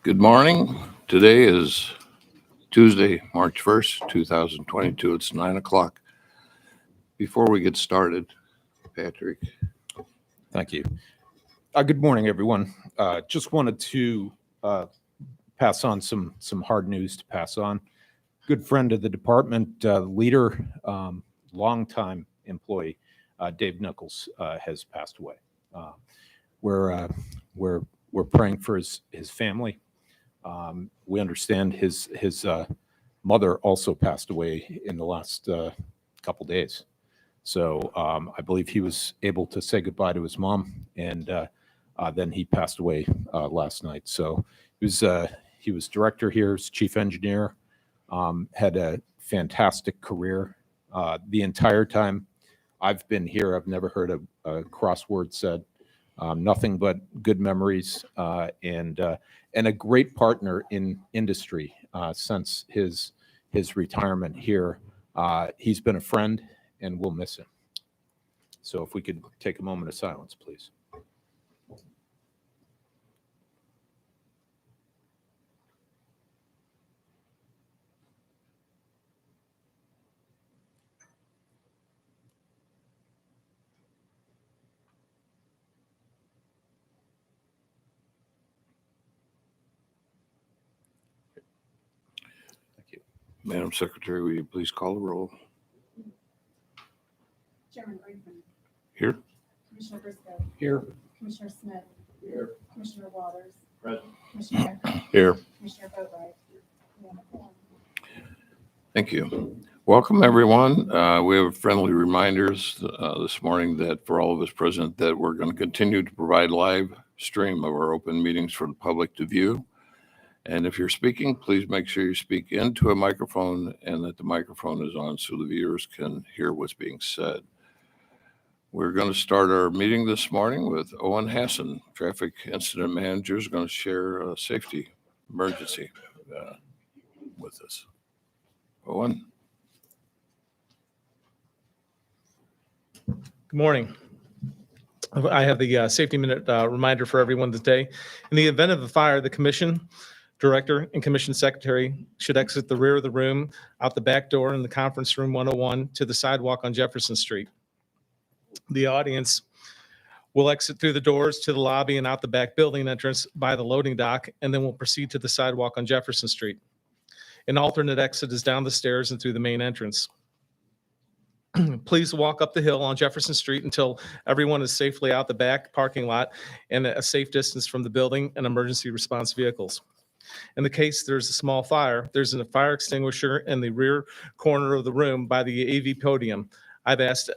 Good morning. Today is Tuesday, March 1st, 2022. It's 9 o'clock. Before we get started, Patrick. Thank you. Good morning, everyone. Just wanted to pass on some hard news to pass on. Good friend of the department, leader, longtime employee, Dave Nichols, has passed away. We're praying for his family. We understand his mother also passed away in the last couple days. So I believe he was able to say goodbye to his mom, and then he passed away last night. So he was director here, was chief engineer, had a fantastic career. The entire time I've been here, I've never heard a crossword said. Nothing but good memories, and a great partner in industry since his retirement here. He's been a friend, and we'll miss him. So if we could take a moment of silence, please. Madam Secretary, will you please call the roll? Chairman Brinkman. Here. Commissioner Briscoe. Here. Commissioner Smith. Here. Commissioner Waters. Present. Commissioner Eckert. Here. Commissioner Boatright. And a quorum. Thank you. Welcome, everyone. We have friendly reminders this morning that for all of us present that we're going to continue to provide live stream of our open meetings for the public to view. And if you're speaking, please make sure you speak into a microphone and that the microphone is on so the viewers can hear what's being said. We're going to start our meeting this morning with Owen Hassan, Traffic Incident Manager, is going to share a safety emergency with us. Owen. Good morning. I have the safety minute reminder for everyone today. In the event of a fire, the commission director and commission secretary should exit the rear of the room, out the back door in the conference room 101 to the sidewalk on Jefferson Street. The audience will exit through the doors to the lobby and out the back building entrance by the loading dock, and then we'll proceed to the sidewalk on Jefferson Street. An alternate exit is down the stairs and through the main entrance. Please walk up the hill on Jefferson Street until everyone is safely out the back parking lot and a safe distance from the building and emergency response vehicles. In the case there's a small fire, there's a fire extinguisher in the rear corner of the room by the AV podium. I've asked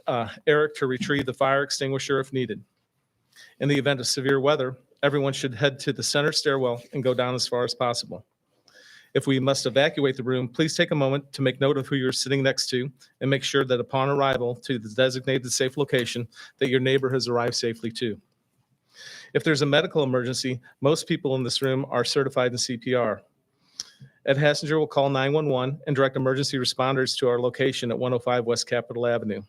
Eric to retrieve the fire extinguisher if needed. In the event of severe weather, everyone should head to the center stairwell and go down as far as possible. If we must evacuate the room, please take a moment to make note of who you're sitting next to and make sure that upon arrival to the designated safe location that your neighbor has arrived safely too. If there's a medical emergency, most people in this room are certified in CPR. Ed Hassinger will call 911 and direct emergency responders to our location at 105 West Capitol Avenue.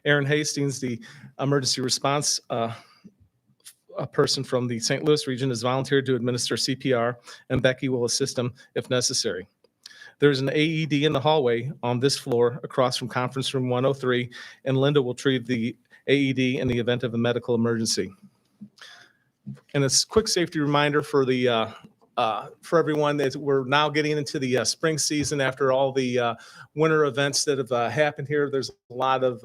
Aaron Hastings, the emergency response a person from the St. Louis region, has volunteered to administer CPR, and Becky will assist him if necessary. There's an AED in the hallway on this floor across from conference room 103, and Linda will retrieve the AED in the event of a medical emergency. And a quick safety reminder for for everyone that we're now getting into the spring season after all the winter events that have happened here. There's a lot of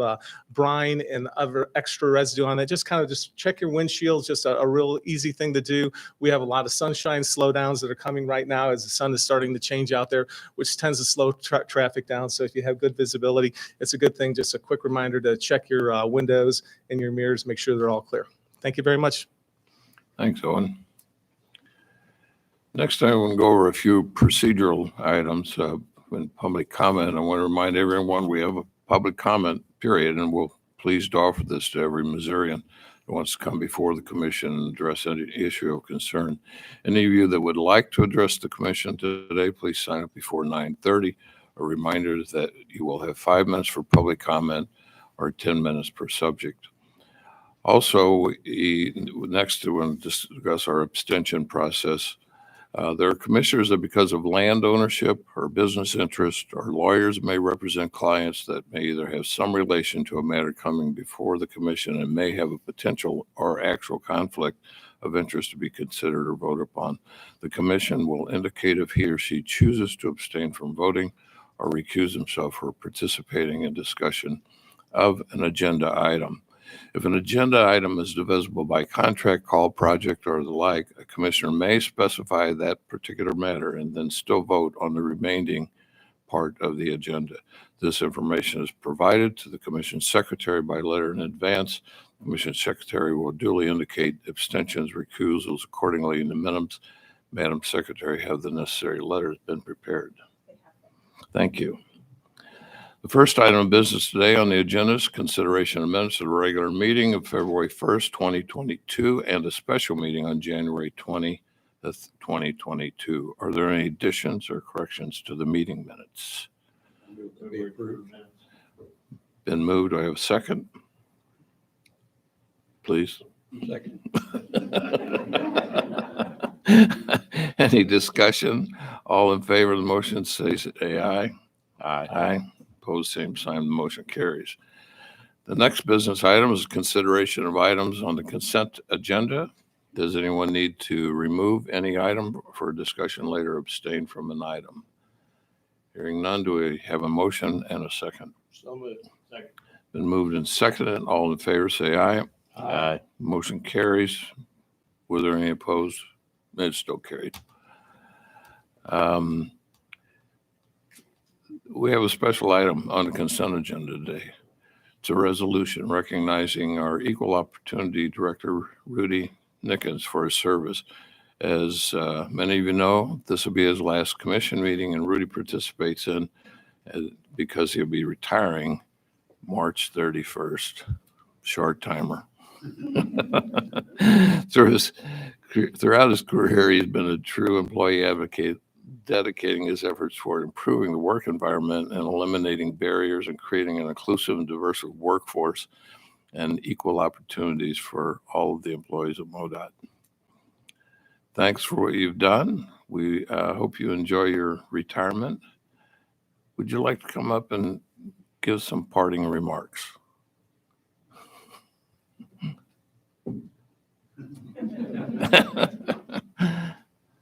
brine and other extra residue on it. Just check your windshield, just a real easy thing to do. We have a lot of sunshine slowdowns that are coming right now as the sun is starting to change out there, which tends to slow traffic down. So if you have good visibility, it's a good thing. Just a quick reminder to check your windows and your mirrors, make sure they're all clear. Thank you very much. Thanks, Owen. Next, I want to go over a few procedural items in public comment. I want to remind everyone we have a public comment period, and we're pleased to offer this to every Missourian who wants to come before the commission and address any issue of concern. Any of you that would like to address the commission today, please sign up before 9:30. A reminder is that you will have 5 minutes for public comment or 10 minutes per subject. Also, next we're going to discuss our abstention process. There are commissioners that because of land ownership or business interest or lawyers may represent clients that may either have some relation to a matter coming before the commission and may have a potential or actual conflict of interest to be considered or voted upon. The commission will indicate if he or she chooses to abstain from voting or recuse himself for participating in discussion of an agenda item. If an agenda item is divisible by contract, call, project, or the like, a commissioner may specify that particular matter and then still vote on the remaining part of the agenda. This information is provided to the commission secretary by letter in advance. The commission secretary will duly indicate abstentions, recusals accordingly in the minutes. Madam Secretary, have the necessary letters been prepared? Thank you. The first item of business today on the agenda is consideration of minutes of the regular meeting of February 1st, 2022, and a special meeting on January 20th, 2022. Are there any additions or corrections to the meeting minutes? Been moved. Do I have a second? Please. Second. Any discussion? All in favor of the motion, say aye. Aye. Aye. Opposed, same sign. The motion carries. The next business item is consideration of items on the consent agenda. Does anyone need to remove any item for discussion later, abstain from an item? Hearing none, do we have a motion and a second? So moved. Second. Been moved and seconded. All in favor, say aye. Aye. Motion carries. Were there any opposed? It's still carried. We have a special item on the consent agenda today. It's a resolution recognizing our Equal Opportunity Director, Rudy Nickens, for his service. As many of you know, this will be his last commission meeting, and Rudy participates in because he'll be retiring March 31st. Short timer. Throughout his career, he's been a true employee advocate, dedicating his efforts toward improving the work environment and eliminating barriers and creating an inclusive and diverse workforce and equal opportunities for all of the employees of MoDOT. Thanks for what you've done. We hope you enjoy your retirement. Would you like to come up and give some parting remarks?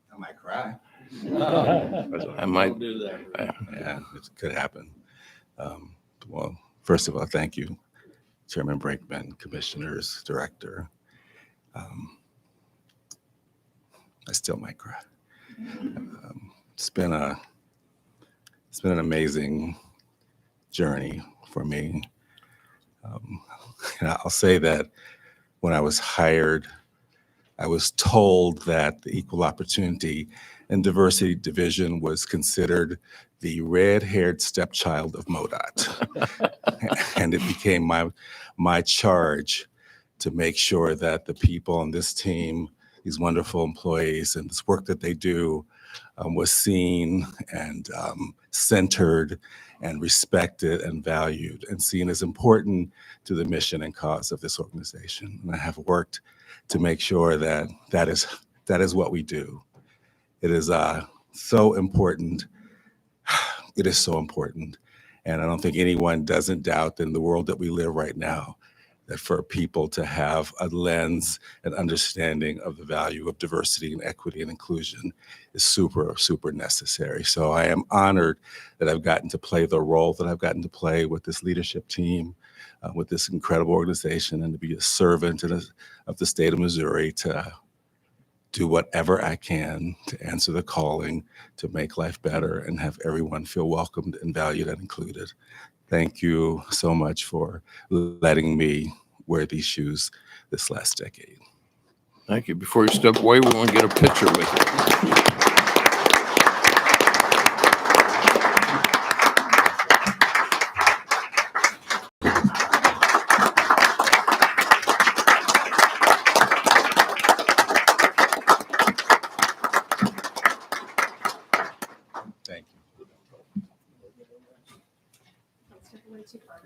I might cry. I might do that. Yeah, it could happen. Well, first of all, thank you, Chairman Brinkman, Commissioners, Director. I still might cry. It's been an amazing journey for me. And I'll say that when I was hired, I was told that the Equal Opportunity and Diversity Division was considered the red-haired stepchild of MoDOT. And it became my charge to make sure that the people on this team, these wonderful employees, and this work that they do was seen and centered and respected and valued and seen as important to the mission and cause of this organization. And I have worked to make sure that that is what we do. It is so important. It is so important. And I don't think anyone doesn't doubt in the world that we live right now that for people to have a lens and understanding of the value of diversity and equity and inclusion is super, super necessary. So I am honored that I've gotten to play the role that I've gotten to play with this leadership team, with this incredible organization, and to be a servant of the state of Missouri to do whatever I can to answer the calling to make life better and have everyone feel welcomed and valued and included. Thank you so much for letting me wear these shoes this last decade. Thank you. Before you step away, we want to get a picture with you. Thank you. Let's take away too far.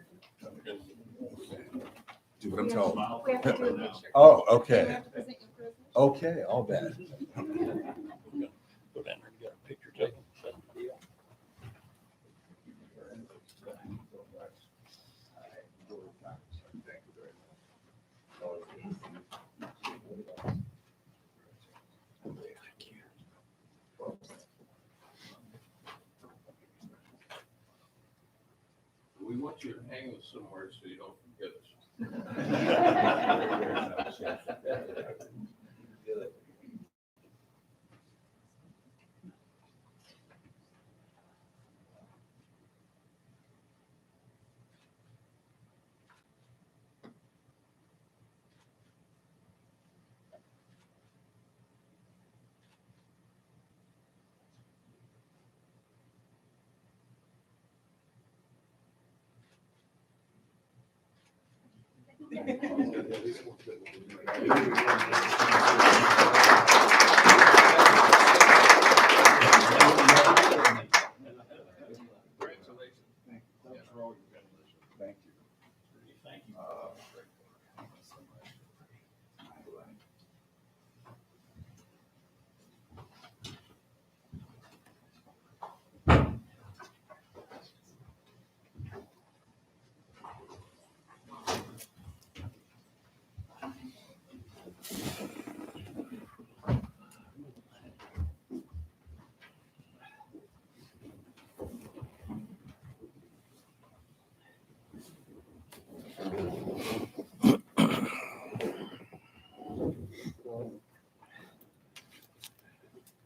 Do what I'm told. We have to do Oh, You okay. have to present your privilege. Okay, all that. Go down there and get a picture taken. That's the deal. We want you to hang this somewhere so you don't forget us.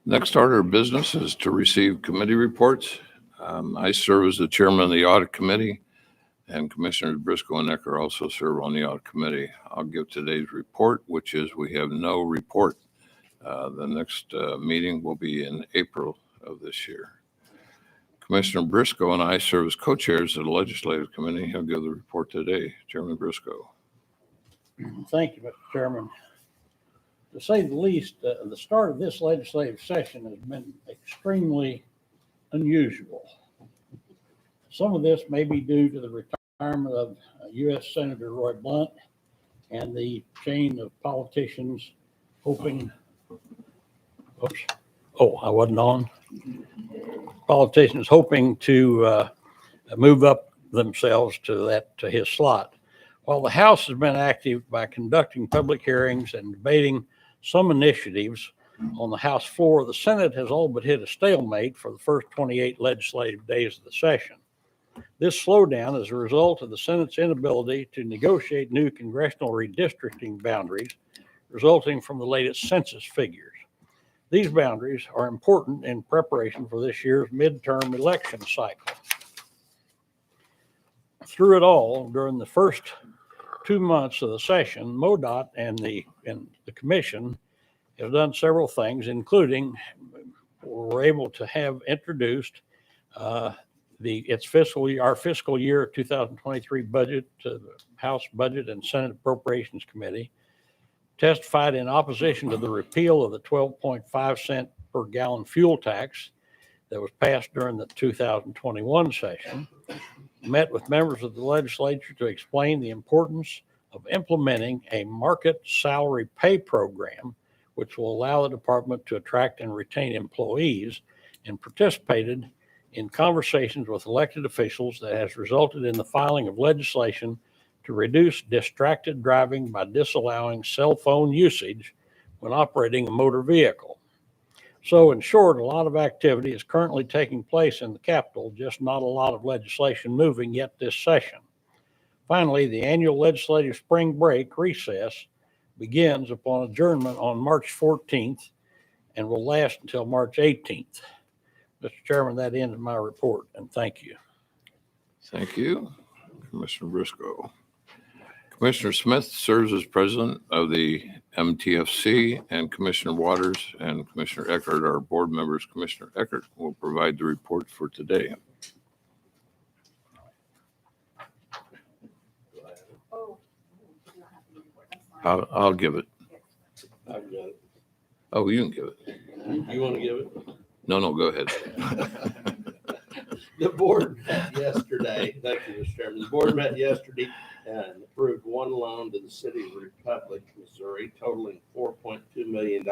Next order of business is to receive committee reports. I serve as the chairman of the audit committee, and Commissioners Briscoe and Ecker also serve on the audit committee. I'll give today's report, which is we have no report. The next meeting will be in April of this year. Commissioner Briscoe and I serve as co-chairs of the legislative committee. He'll give the report today. Chairman Briscoe. Thank you, Mr. Chairman. To say the least, the start of this legislative session has been extremely unusual. Some of this may be due to the retirement of U.S. Senator Roy Blunt and the chain of politicians hoping, I wasn't on. Politicians hoping to move up themselves to his slot. While the House has been active by conducting public hearings and debating some initiatives on the House floor, the Senate has all but hit a stalemate for the first 28 legislative days of the session. This slowdown is a result of the Senate's inability to negotiate new congressional redistricting boundaries resulting from the latest census figures. These boundaries are important in preparation for this year's midterm election cycle. Through it all, during the first 2 months of the session, MoDOT and the commission have done several things, including we're able to have introduced our fiscal year 2023 budget to the House Budget and Senate Appropriations Committee, testified in opposition to the repeal of the 12.5 cent per gallon fuel tax that was passed during the 2021 session, met with members of the legislature to explain the importance of implementing a market salary pay program, which will allow the department to attract and retain employees, and participated in conversations with elected officials that has resulted in the filing of legislation to reduce distracted driving by disallowing cell phone usage when operating a motor vehicle. So in short, a lot of activity is currently taking place in the Capitol, just not a lot of legislation moving yet this session. Finally, the annual legislative spring break recess begins upon adjournment on March 14th and will last until March 18th. Mr. Chairman, that ends my report, and thank you. Thank you, Commissioner Briscoe. Commissioner Smith serves as president of the MTFC, and Commissioner Waters and Commissioner Eckert are board members. Commissioner Eckert will provide the report for today. Oh. you don't have to report, that's fine. I'll give it. I've got it. Oh, you can give it. You want to give it? No, go ahead. The board met yesterday. Thank you, Mr. Chairman. The board met yesterday and approved one loan to the city of Republic, Missouri, totaling $4.2 million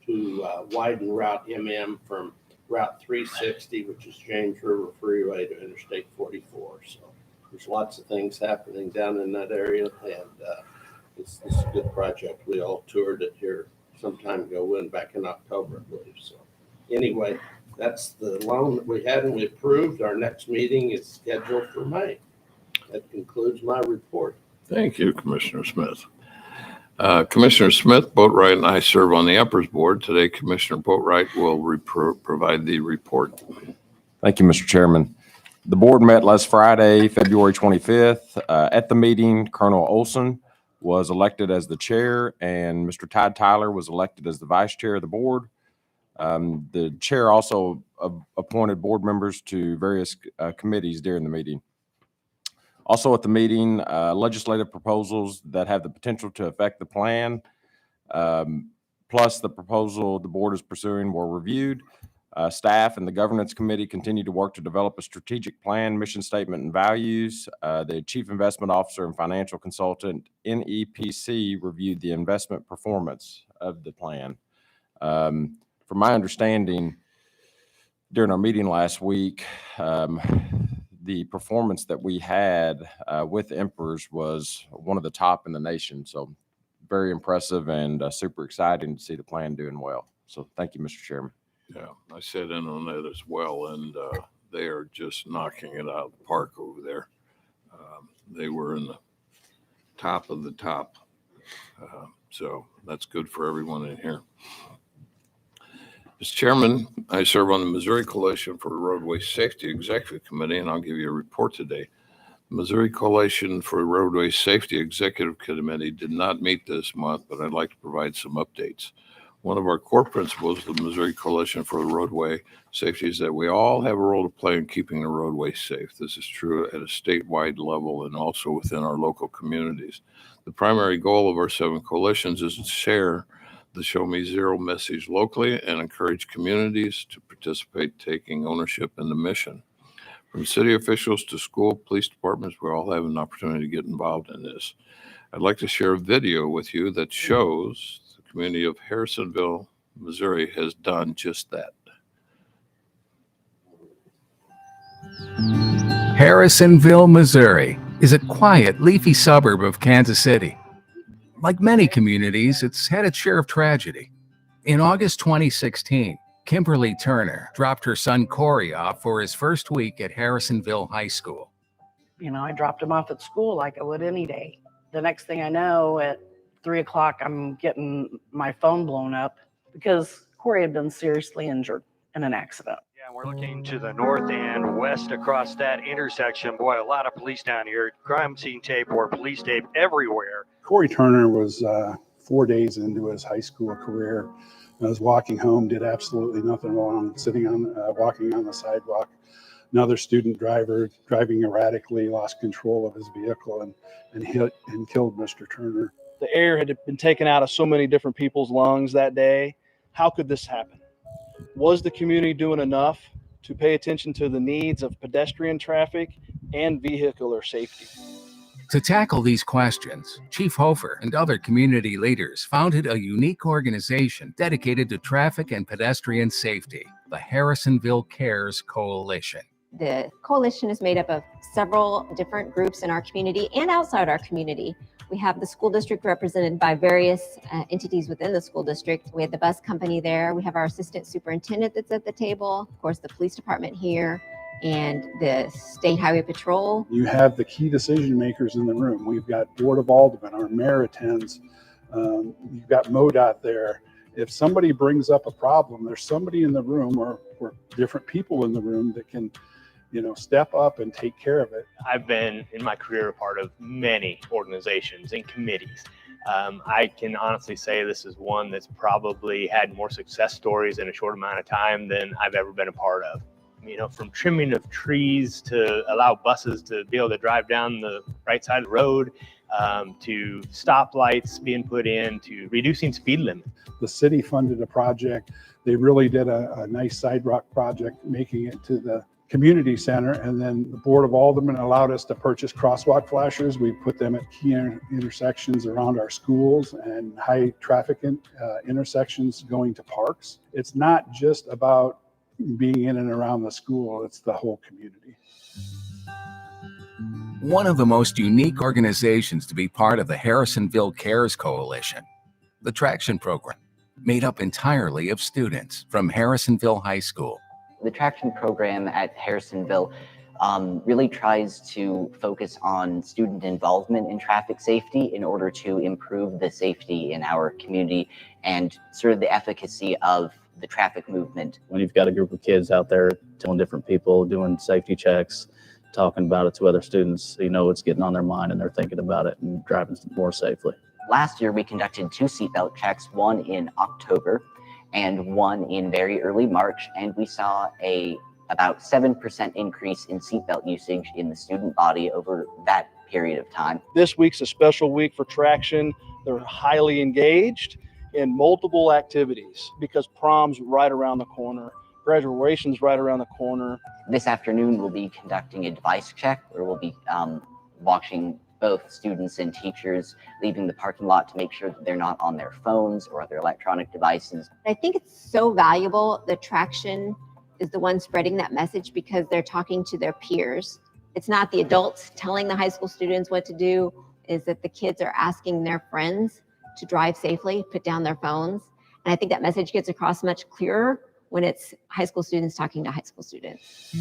to widen Route MM from Route 360, which is James River Freeway, to Interstate 44. So there's lots of things happening down in that area, and it's a good project. We all toured it here some time ago, back in October, I believe. So anyway, that's the loan that we had and we approved. Our next meeting is scheduled for May. That concludes my report. Thank you, Commissioner Smith. Commissioner Smith, Boatwright, and I serve on the Uppers Board. Today, Commissioner Boatwright will provide the report. Thank you, Mr. Chairman. The board met last Friday, February 25th. At the meeting, Colonel Olson was elected as the chair, and Mr. Todd Tyler was elected as the vice chair of the board. The chair also appointed board members to various committees during the meeting. Also at the meeting, legislative proposals that have the potential to affect the plan, plus the proposal the board is pursuing, were reviewed. Staff and the governance committee continue to work to develop a strategic plan, mission statement, and values. The chief investment officer and financial consultant, NEPC, reviewed the investment performance of the plan. From my understanding, during our meeting last week, the performance that we had with Emperors was one of the top in the nation. So very impressive and super exciting to see the plan doing well. So thank you, Mr. Chairman. Yeah, I sat in on that as well, and they are just knocking it out of the park over there. They were in the top of the top. So that's good for everyone in here. As chairman, I serve on the Missouri Coalition for Roadway Safety Executive Committee, and I'll give you a report today. The Missouri Coalition for Roadway Safety Executive Committee did not meet this month, but I'd like to provide some updates. One of our core principles of the Missouri Coalition for Roadway Safety is that we all have a role to play in keeping the roadway safe. This is true at a statewide level and also within our local communities. The primary goal of our 7 coalitions is to share the Show Me Zero message locally and encourage communities to participate, taking ownership in the mission. From city officials to school, police departments, we all have an opportunity to get involved in this. I'd like to share a video with you that shows the community of Harrisonville, Missouri has done just that. Harrisonville, Missouri is a quiet, leafy suburb of Kansas City. Like many communities, it's had its share of tragedy. In August 2016, Kimberly Turner dropped her son Corey off for his first week at Harrisonville High School. You know, I dropped him off at school like I would any day. The next thing I know, at 3 o'clock, I'm getting my phone blown up because Corey had been seriously injured in an accident. Yeah, we're looking to the north and west across that intersection. Boy, a lot of police down here. Crime scene tape or police tape everywhere. Corey Turner was 4 days into his high school career. I was walking home, did absolutely nothing wrong, walking on the sidewalk. Another student driver driving erratically lost control of his vehicle and hit and killed Mr. Turner. The air had been taken out of so many different people's lungs that day. How could this happen? Was the community doing enough to pay attention to the needs of pedestrian traffic and vehicular safety? To tackle these questions, Chief Hofer and other community leaders founded a unique organization dedicated to traffic and pedestrian safety, the Harrisonville Cares Coalition. The coalition is made up of several different groups in our community and outside our community. We have the school district represented by various entities within the school district. We have the bus company there. We have our assistant superintendent that's at the table. Of course, the police department here and the state highway patrol. You have the key decision makers in the room. We've got Board of Aldermen, our mayor attends. You've got MoDOT there. If somebody brings up a problem, there's somebody in the room or different people in the room that can, step up and take care of it. I've been in my career a part of many organizations and committees. I can honestly say this is one that's probably had more success stories in a short amount of time than I've ever been a part of. From trimming of trees to allow buses to be able to drive down the right side of the road, to stoplights being put in, to reducing speed limit. The city funded a project. They really did a nice sidewalk project, making it to the community center, and then the Board of Aldermen allowed us to purchase crosswalk flashers. We put them at key intersections around our schools and high traffic intersections going to parks. It's not just about being in and around the school, it's the whole community. One of the most unique organizations to be part of the Harrisonville Cares Coalition, the Traction Program, made up entirely of students from Harrisonville High School. The Traction Program at Harrisonville really tries to focus on student involvement in traffic safety in order to improve the safety in our community and sort of the efficacy of the traffic movement. When you've got a group of kids out there telling different people, doing safety checks, talking about it to other students, you know it's getting on their mind and they're thinking about it and driving more safely. Last year, we conducted 2 seatbelt checks, one in October and one in very early March, and we saw about 7% increase in seatbelt usage in the student body over that period of time. This week's a special week for Traction. They're highly engaged in multiple activities because prom's right around the corner, graduation's right around the corner. This afternoon, we'll be conducting a device check where we'll be watching both students and teachers leaving the parking lot to make sure that they're not on their phones or other electronic devices. I think it's so valuable that Traction is the one spreading that message because they're talking to their peers. It's not the adults telling the high school students what to do, is that the kids are asking their friends to drive safely, put down their phones. And I think that message gets across much clearer when it's high school students talking to high school students.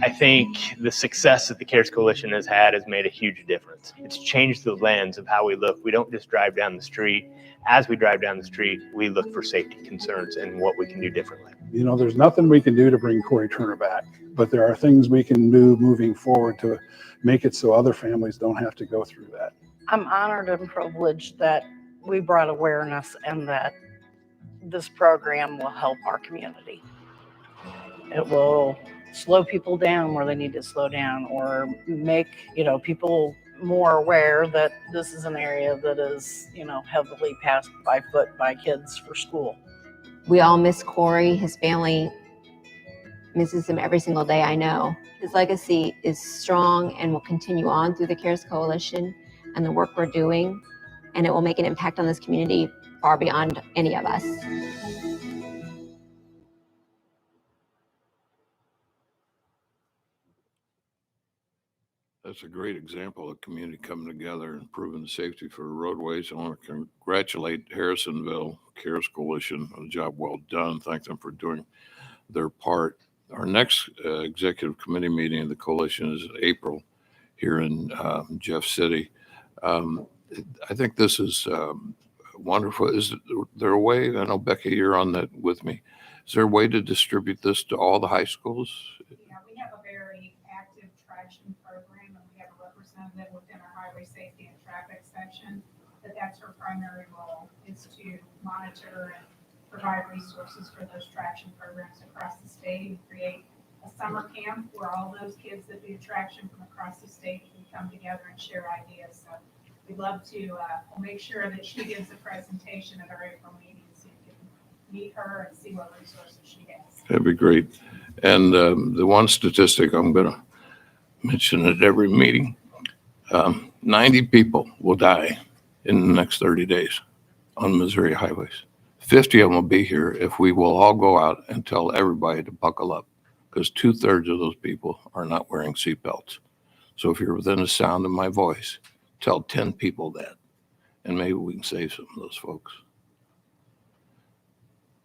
I think the success that the CARES Coalition has had has made a huge difference. It's changed the lens of how we look. We don't just drive down the street. As we drive down the street, we look for safety concerns and what we can do differently. You know, there's nothing we can do to bring Corey Turner back, but there are things we can do moving forward to make it so other families don't have to go through that. I'm honored and privileged that we brought awareness and that this program will help our community. It will slow people down where they need to slow down, or make, people more aware that this is an area that is, heavily passed by foot by kids for school. We all miss Corey. His family misses him every single day, I know. His legacy is strong and will continue on through the CARES Coalition and the work we're doing, and it will make an impact on this community far beyond any of us. That's a great example of community coming together and improving the safety for roadways. I want to congratulate Harrisonville Cares Coalition on a job well done. Thank them for doing their part. Our next executive committee meeting of the coalition is April here in Jeff City. I think this is wonderful. Is there a way, I know Becca, you're on that with me. Is there a way to distribute this to all the high schools? Yeah, we have a very active traction program, and we have a representative within our highway safety and traffic section. That's her primary role, is to monitor and provide resources for those traction programs across the state, and create a summer camp where all those kids that do traction from across the state can come together and share ideas. So we'd love to we'll make sure that she gives a presentation at our April meeting so you can meet her and see what resources she has. That'd be great. And the one statistic I'm going to mention at every meeting, 90 people will die in the next 30 days on Missouri highways. 50 of them will be here if we will all go out and tell everybody to buckle up, because 2/3 of those people are not wearing seatbelts. So if you're within the sound of my voice, tell 10 people that, and maybe we can save some of those folks.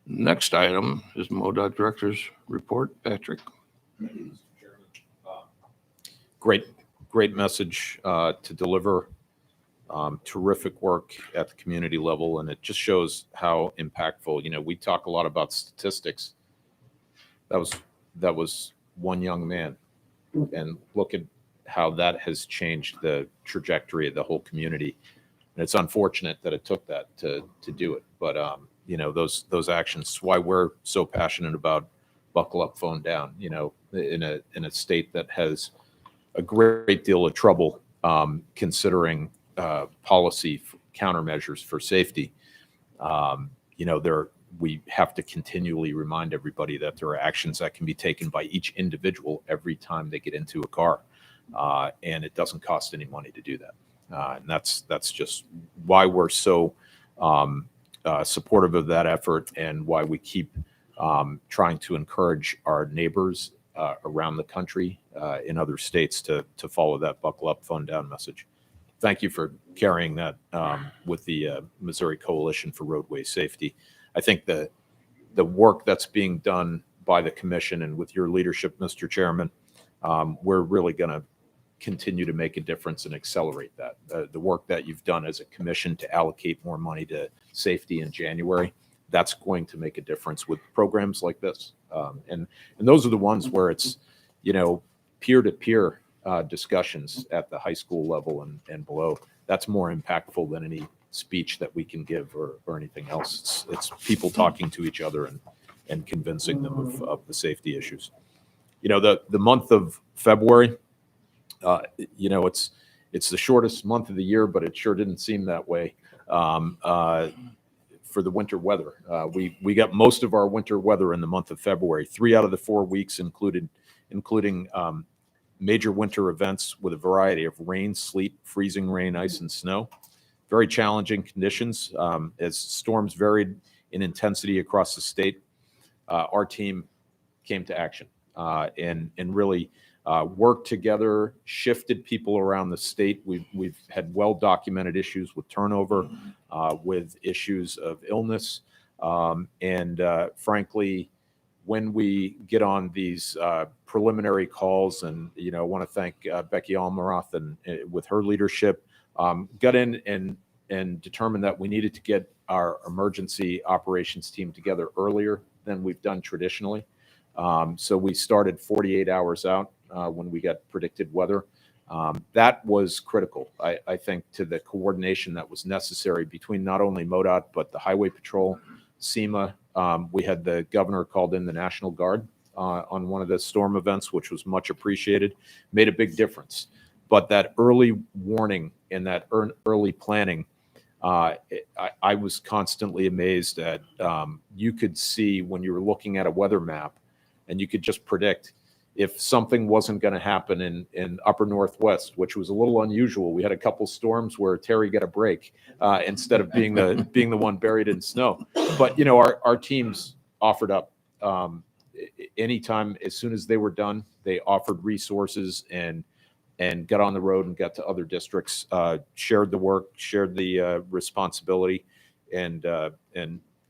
Next item is MoDOT Director's Report. Patrick. Great message to deliver. Terrific work at the community level, and it just shows how impactful. We talk a lot about statistics. That was one young man, and look at how that has changed the trajectory of the whole community. And it's unfortunate that it took that to do it, but those actions. It's why we're so passionate about buckle up, phone down. In a state that has a great deal of trouble policy countermeasures for safety. we have to continually remind everybody that there are actions that can be taken by each individual every time they get into a car. And it doesn't cost any money to do that. And that's just why we're so supportive of that effort, and why we keep trying to encourage our neighbors around the country in other states to follow that buckle up, phone down message. Thank you for carrying that with the Missouri Coalition for Roadway Safety. I think the work that's being done by the commission and with your leadership, Mr. Chairman, we're really going to continue to make a difference and accelerate that. The work that you've done as a commission to allocate more money to safety in January, that's going to make a difference with programs like this. And those are the ones where it's, peer-to-peer discussions at the high school level and below. That's more impactful than any speech that we can give or anything else. It's people talking to each other and convincing them of the safety issues. The month of February, it's the shortest month of the year, but it sure didn't seem that way for the winter weather. We got most of our winter weather in the month of February. 3 out of the 4 weeks including major winter events with a variety of rain, sleet, freezing rain, ice, and snow. Very challenging conditions as storms varied in intensity across the state. Our team came to action and really worked together, shifted people around the state. We've had well-documented issues with turnover, with issues of illness, and frankly, when we get on these preliminary calls, and I want to thank Becky Almaroth and with her leadership, got in and determined that we needed to get our emergency operations team together earlier than we've done traditionally. So we started 48 hours out when we got predicted weather. That was critical, I think, to the coordination that was necessary between not only MoDOT, but the Highway Patrol, SEMA. We had the governor called in the National Guard on one of the storm events, which was much appreciated, made a big difference. But that early warning and that early planning, I was constantly amazed at. You could see when you were looking at a weather map, and you could just predict if something wasn't going to happen in upper Northwest, which was a little unusual. We had a couple storms where Terry got a break instead of being the one buried in snow. But our teams offered up anytime. As soon as they were done, they offered resources and got on the road and got to other districts, shared the work, shared the responsibility, and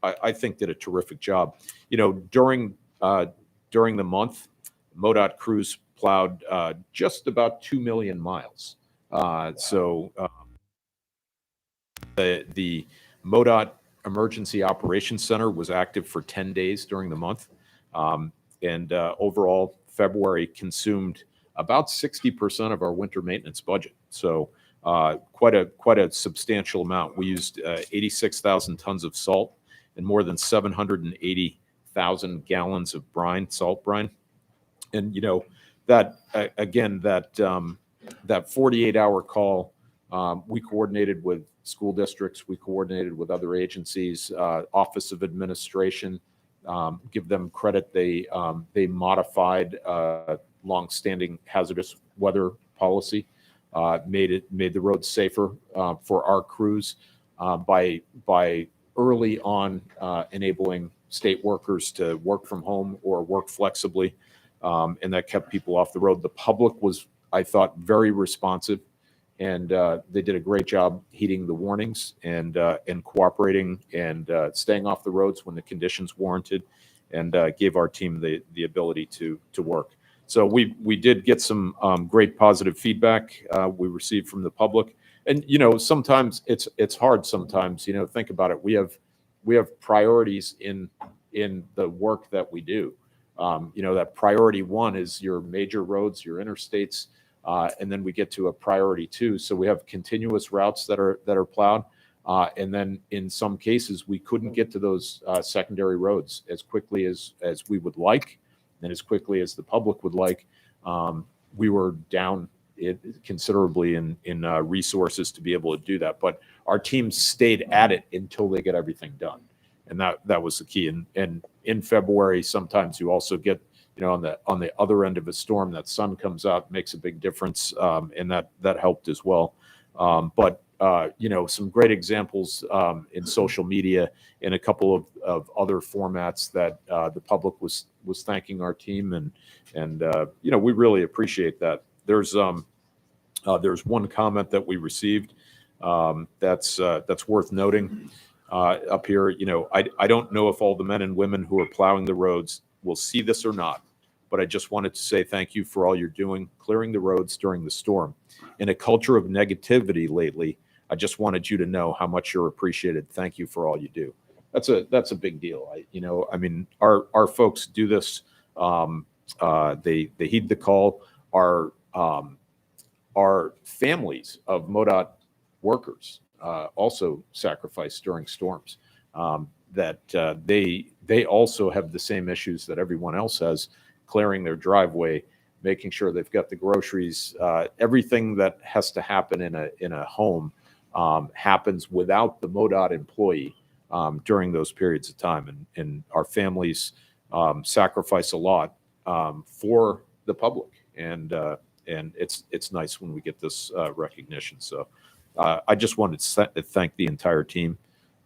I think did a terrific job. During the month, MoDOT crews plowed just about 2 million miles. So the MoDOT Emergency Operations Center was active for 10 days during the month. And overall, February consumed about 60% of our winter maintenance budget. So quite a substantial amount. We used 86,000 tons of salt and more than 780,000 gallons of brine, salt brine. And that 48-hour call, we coordinated with school districts, we coordinated with other agencies, Office of Administration. Give them credit. They modified longstanding hazardous weather policy, made the roads safer for our crews by early on enabling state workers to work from home or work flexibly, and that kept people off the road. The public was, I thought, very responsive, and they did a great job heeding the warnings and cooperating and staying off the roads when the conditions warranted, and gave our team the ability to work. So we did get some great positive feedback we received from the public. And sometimes it's hard. Sometimes think about it. We have priorities in the work that we do. That priority 1 is your major roads, your interstates, and then we get to a priority 2. So we have continuous routes that are plowed, and then in some cases we couldn't get to those secondary roads as quickly as we would like, and as quickly as the public would like. We were down considerably in resources to be able to do that, but our team stayed at it until they get everything done. And that was the key. And in February, sometimes you also get, on the other end of a storm, that sun comes out, makes a big difference, and that helped as well. But some great examples in social media, in a couple of other formats that the public was thanking our team, and we really appreciate that. There's one comment that we received that's worth noting up here. I don't know if all the men and women who are plowing the roads will see this or not, but I just wanted to say thank you for all you're doing, clearing the roads during the storm. In a culture of negativity lately, I just wanted you to know how much you're appreciated. Thank you for all you do. That's a big deal. Our folks do this. They heed the call. Our families of MoDOT workers also sacrifice during storms. They also have the same issues that everyone else has, clearing their driveway, making sure they've got the groceries. Everything that has to happen in a home happens without the MoDOT employee during those periods of time. And our families sacrifice a lot for the public. And it's nice when we get this recognition. So I just wanted to thank the entire team.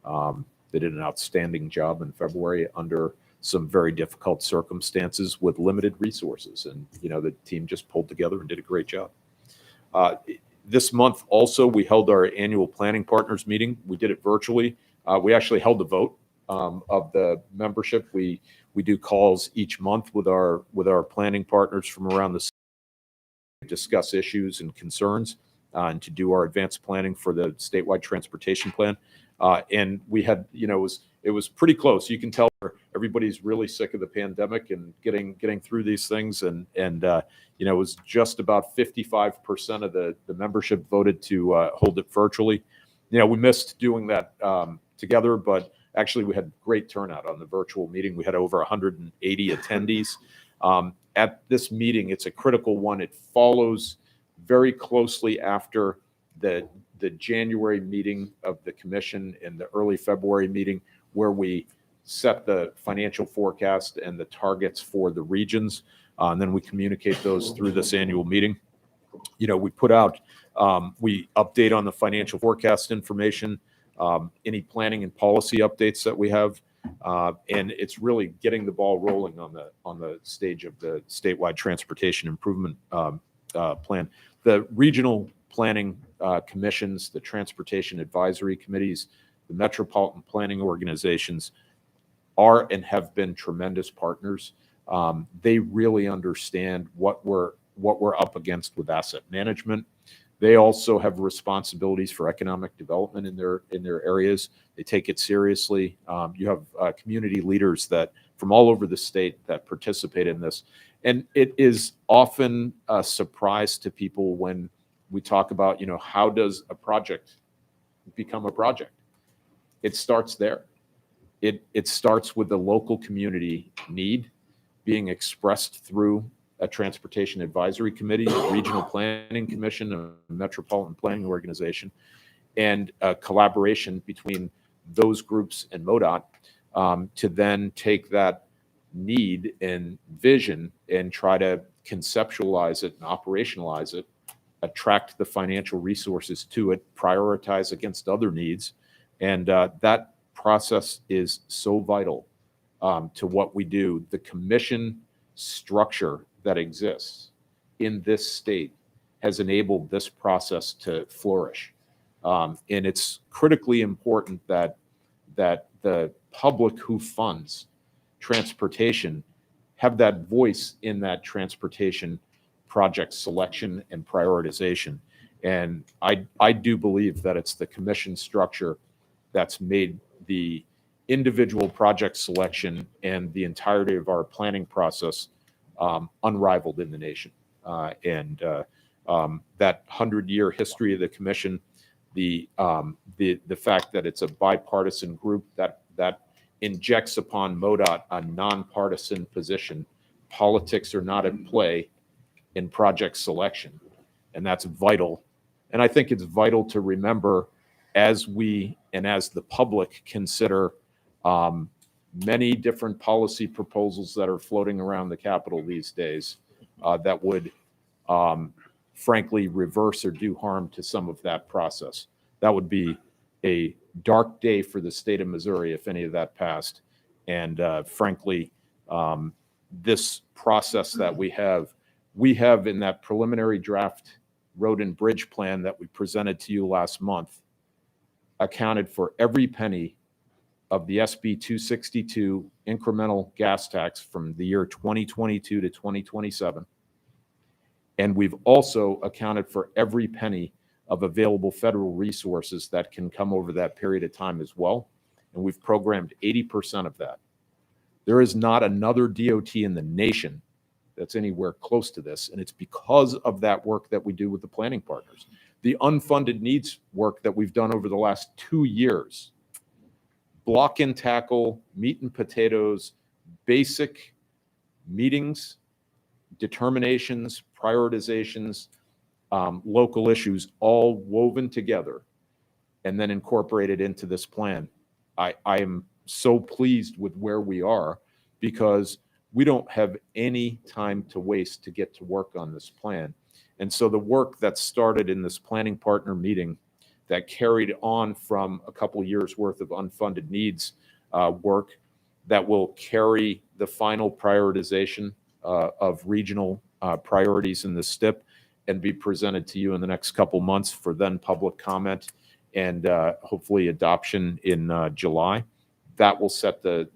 They did an outstanding job in February under some very difficult circumstances with limited resources. And, the team just pulled together and did a great job. This month also, we held our annual planning partners meeting. We did it virtually. We actually held a vote of the membership. We do calls each month with our planning partners from around the state to discuss issues and concerns and to do our advanced planning for the statewide transportation plan. And we had, it was pretty close. You can tell everybody's really sick of the pandemic and getting through these things. And it was just about 55% of the membership voted to hold it virtually. We missed doing that together, but actually we had great turnout on the virtual meeting. We had over 180 attendees. At this meeting, it's a critical one. It follows very closely after the January meeting of the commission and the early February meeting, where we set the financial forecast and the targets for the regions. And then we communicate those through this annual meeting. We put out, we update on the financial forecast information, any planning and policy updates that we have. And it's really getting the ball rolling on the stage of the statewide transportation improvement plan. The regional planning commissions, the transportation advisory committees, the metropolitan planning organizations are and have been tremendous partners. They really understand what we're up against with asset management. They also have responsibilities for economic development in their areas. They take it seriously. You have community leaders that from all over the state that participate in this. And it is often a surprise to people when we talk about, how does a project become a project? It starts there. It starts with the local community need being expressed through a transportation advisory committee, a regional planning commission, a metropolitan planning organization, and a collaboration between those groups and MoDOT to then take that need and vision and try to conceptualize it and operationalize it, attract the financial resources to it, prioritize against other needs. And that process is so vital to what we do. The commission structure that exists in this state has enabled this process to flourish. And it's critically important that the public who funds transportation have that voice in that transportation project selection and prioritization. And I do believe that it's the commission structure that's made the individual project selection and the entirety of our planning process unrivaled in the nation. And that 100-year history of the commission, the fact that it's a bipartisan group that injects upon MoDOT a nonpartisan position. Politics are not at play in project selection, and that's vital. And I think it's vital to remember as we and as the public consider Many different policy proposals that are floating around the Capitol these days that would frankly reverse or do harm to some of that process. That would be a dark day for the state of Missouri if any of that passed. And frankly, this process that we have in that preliminary draft road and bridge plan that we presented to you last month accounted for every penny of the SB 262 incremental gas tax from the year 2022 to 2027. And we've also accounted for every penny of available federal resources that can come over that period of time as well. And we've programmed 80% of that. There is not another DOT in the nation that's anywhere close to this. And it's because of that work that we do with the planning partners. The unfunded needs work that we've done over the last 2 years, block and tackle, meat and potatoes, basic meetings, determinations, prioritizations, local issues, all woven together and then incorporated into this plan. I am so pleased with where we are because we don't have any time to waste to get to work on this plan. And so the work that started in this planning partner meeting that carried on from a couple of years worth of unfunded needs work that will carry the final prioritization of regional priorities in the STIP and be presented to you in the next couple months for then public comment and hopefully adoption in July. That will set the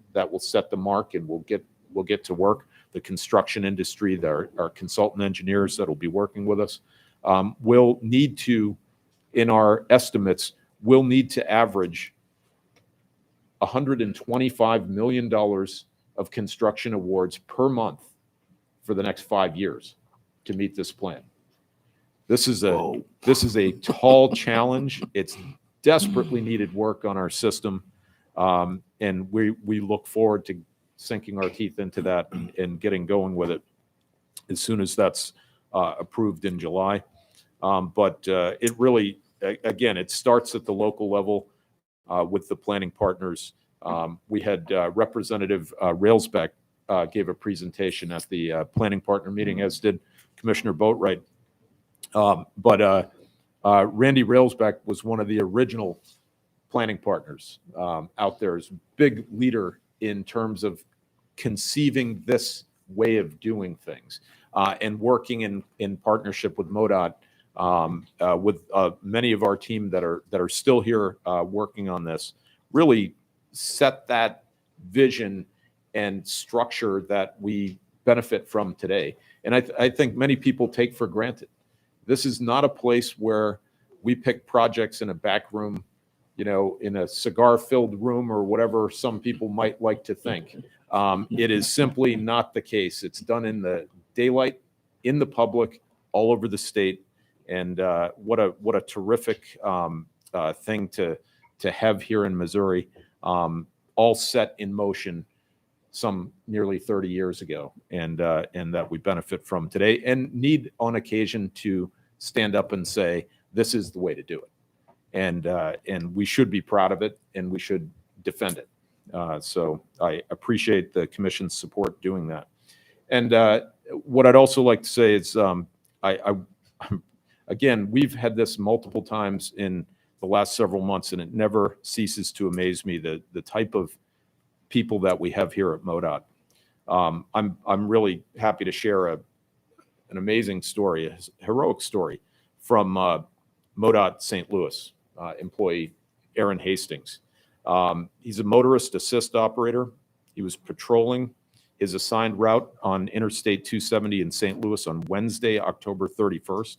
mark, and we'll get to work. The construction industry, our consultant engineers that will be working with us, will need to, in our estimates, will need to average $125 million of construction awards per month for the next 5 years to meet this plan. This is a tall challenge. It's desperately needed work on our system, and we look forward to sinking our teeth into that and getting going with it as soon as that's approved in July. But it really, again, it starts at the local level with the planning partners. We had Representative Railsback gave a presentation at the planning partner meeting, as did Commissioner Boatwright. But Randy Railsback was one of the original planning partners out there, is a big leader in terms of conceiving this way of doing things and working in partnership with MoDOT, with many of our team that are still here working on this, really set that vision and structure that we benefit from today. And I think many people take for granted. This is not a place where we pick projects in a back room, in a cigar-filled room or whatever some people might like to think. It is simply not the case. It's done in the daylight, in the public, all over the state. And what a terrific thing to have here in Missouri, all set in motion some nearly 30 years ago, and that we benefit from today and need on occasion to stand up and say, this is the way to do it. And we should be proud of it, and we should defend it. So I appreciate the commission's support doing that. And what I'd also like to say is, again, we've had this multiple times in the last several months, and it never ceases to amaze me the type of people that we have here at MoDOT. I'm really happy to share an amazing story, a heroic story from MoDOT St. Louis employee Aaron Hastings. He's a motorist assist operator. He was patrolling his assigned route on Interstate 270 in St. Louis on Wednesday, October 31st.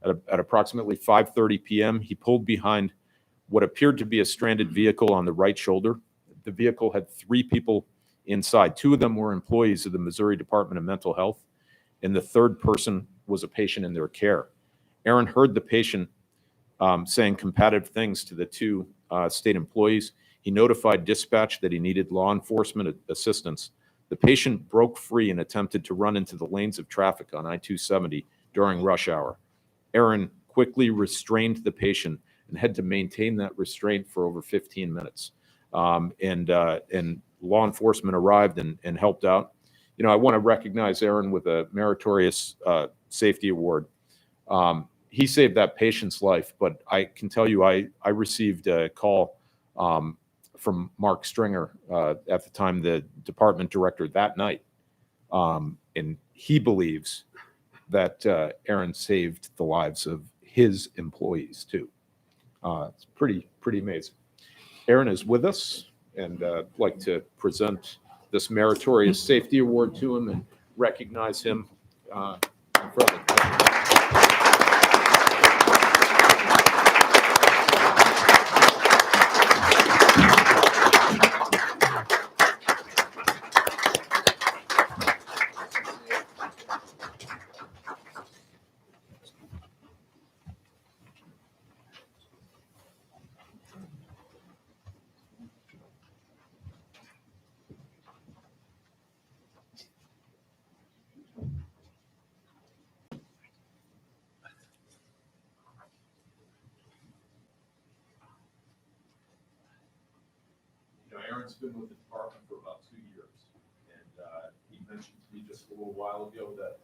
At approximately 5:30 p.m., he pulled behind what appeared to be a stranded vehicle on the right shoulder. The vehicle had 3 people inside. 2 of them were employees of the Missouri Department of Mental Health, and the third person was a patient in their care. Aaron heard the patient saying combative things to the 2 state employees. He notified dispatch that he needed law enforcement assistance. The patient broke free and attempted to run into the lanes of traffic on I-270 during rush hour. Aaron quickly restrained the patient and had to maintain that restraint for over 15 minutes. and law enforcement arrived and helped out. You know, I want to recognize Aaron with a Meritorious Safety Award. He saved that patient's life, but I can tell you, I received a call from Mark Stringer, at the time the department director, that night, and he believes that Aaron saved the lives of his employees too. It's pretty amazing. Aaron is with us, and I'd like to present this Meritorious Safety Award to him and recognize him in front of the Aaron's been with the department for about 2 years, and he mentioned to me just a little while ago that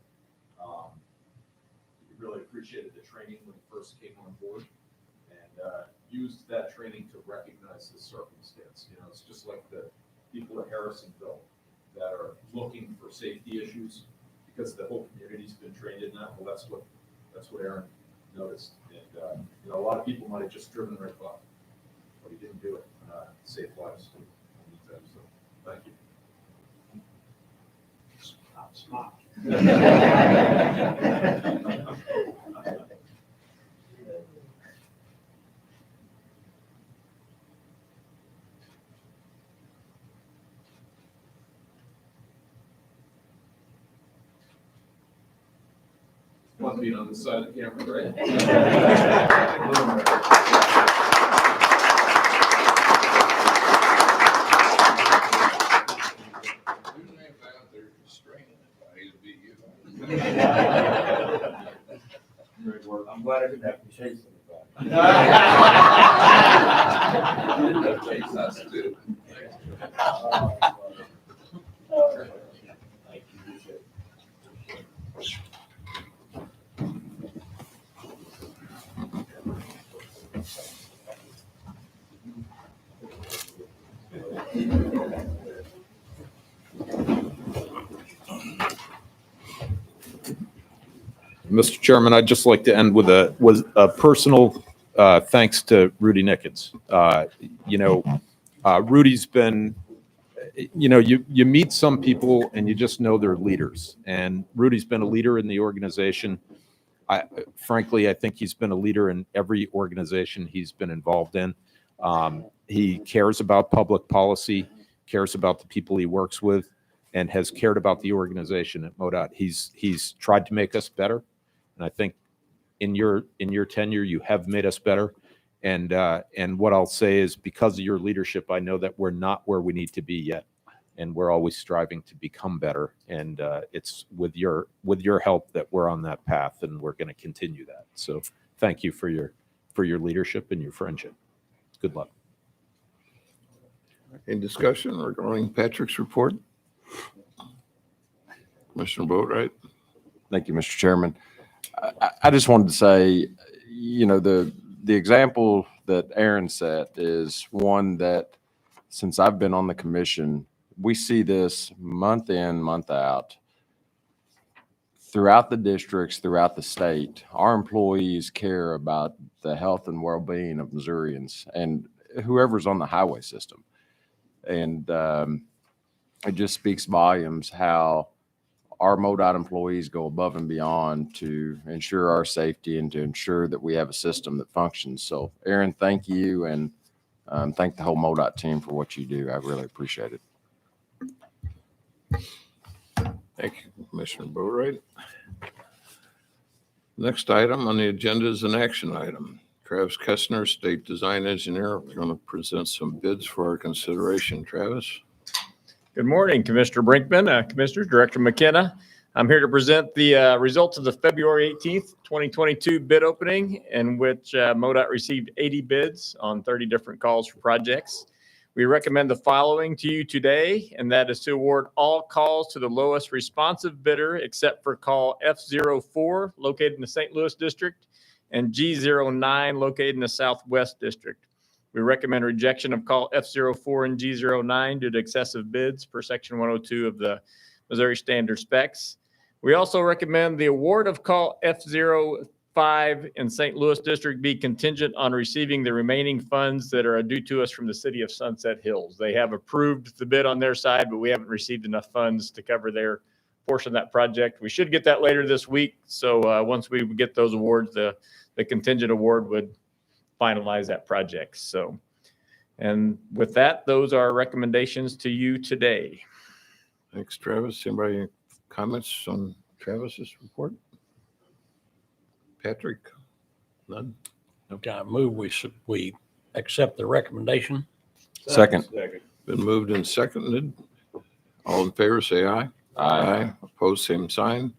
he really appreciated the training when he first came on board, and used that training to recognize the circumstance. You know, it's just like the people at Harrisonville that are looking for safety issues because the whole community's been trained in that. Well, that's what Aaron noticed, and you know, a lot of people might have just driven right by, but he didn't do it. Saved lives. So, thank you. Smart. Fun being on this side of the camera, right? I'm glad I didn't have to chase anybody. Chase us too. Mr. Chairman, I'd just like to end with a personal thanks to Rudy Nickens. Rudy's been, you meet some people and you just know they're leaders. And Rudy's been a leader in the organization. Frankly, I think he's been a leader in every organization he's been involved in. He cares about public policy, cares about the people he works with, and has cared about the organization at MoDOT. He's tried to make us better. And I think in your tenure, you have made us better. And what I'll say is, because of your leadership, I know that we're not where we need to be yet, and we're always striving to become better. And it's with your help that we're on that path, and we're going to continue that. So thank you for your leadership and your friendship. Good luck. Any discussion regarding Patrick's report? Commissioner Boatright. Thank you, Mr. Chairman. I just wanted to say, the example that Aaron set is one that, since I've been on the commission, we see this month in, month out. Throughout the districts, throughout the state, our employees care about the health and well-being of Missourians and whoever's on the highway system. And it just speaks volumes how our MoDOT employees go above and beyond to ensure our safety and to ensure that we have a system that functions. So, Aaron, thank you, and thank the whole MoDOT team for what you do. I really appreciate it. Thank you, Commissioner Boatright. Next item on the agenda is an action item. Travis Kessner, State Design Engineer, we're going to present some bids for our consideration. Travis? Good morning, Commissioner Brinkman, Commissioners, Director McKenna. I'm here to present the results of the February 18th, 2022 bid opening, in which MoDOT received 80 bids on 30 different calls for projects. We recommend the following to you today, and that is to award all calls to the lowest responsive bidder except for call F04 located in the St. Louis District and G09 located in the Southwest District. We recommend rejection of call F04 and G09 due to excessive bids per section 102 of the Missouri Standard Specs. We also recommend the award of call F05 in St. Louis District be contingent on receiving the remaining funds that are due to us from the city of Sunset Hills. They have approved the bid on their side, but we haven't received enough funds to cover their portion of that project. We should get that later this week. So once we get those awards, the contingent award would finalize that project. So, and with that, those are recommendations to you today. Thanks, Travis. Anybody comments on Travis's report? Patrick? None? Okay, I move we accept the recommendation. Second. Been moved and seconded. All in favor, say aye. Aye. Opposed, same sign.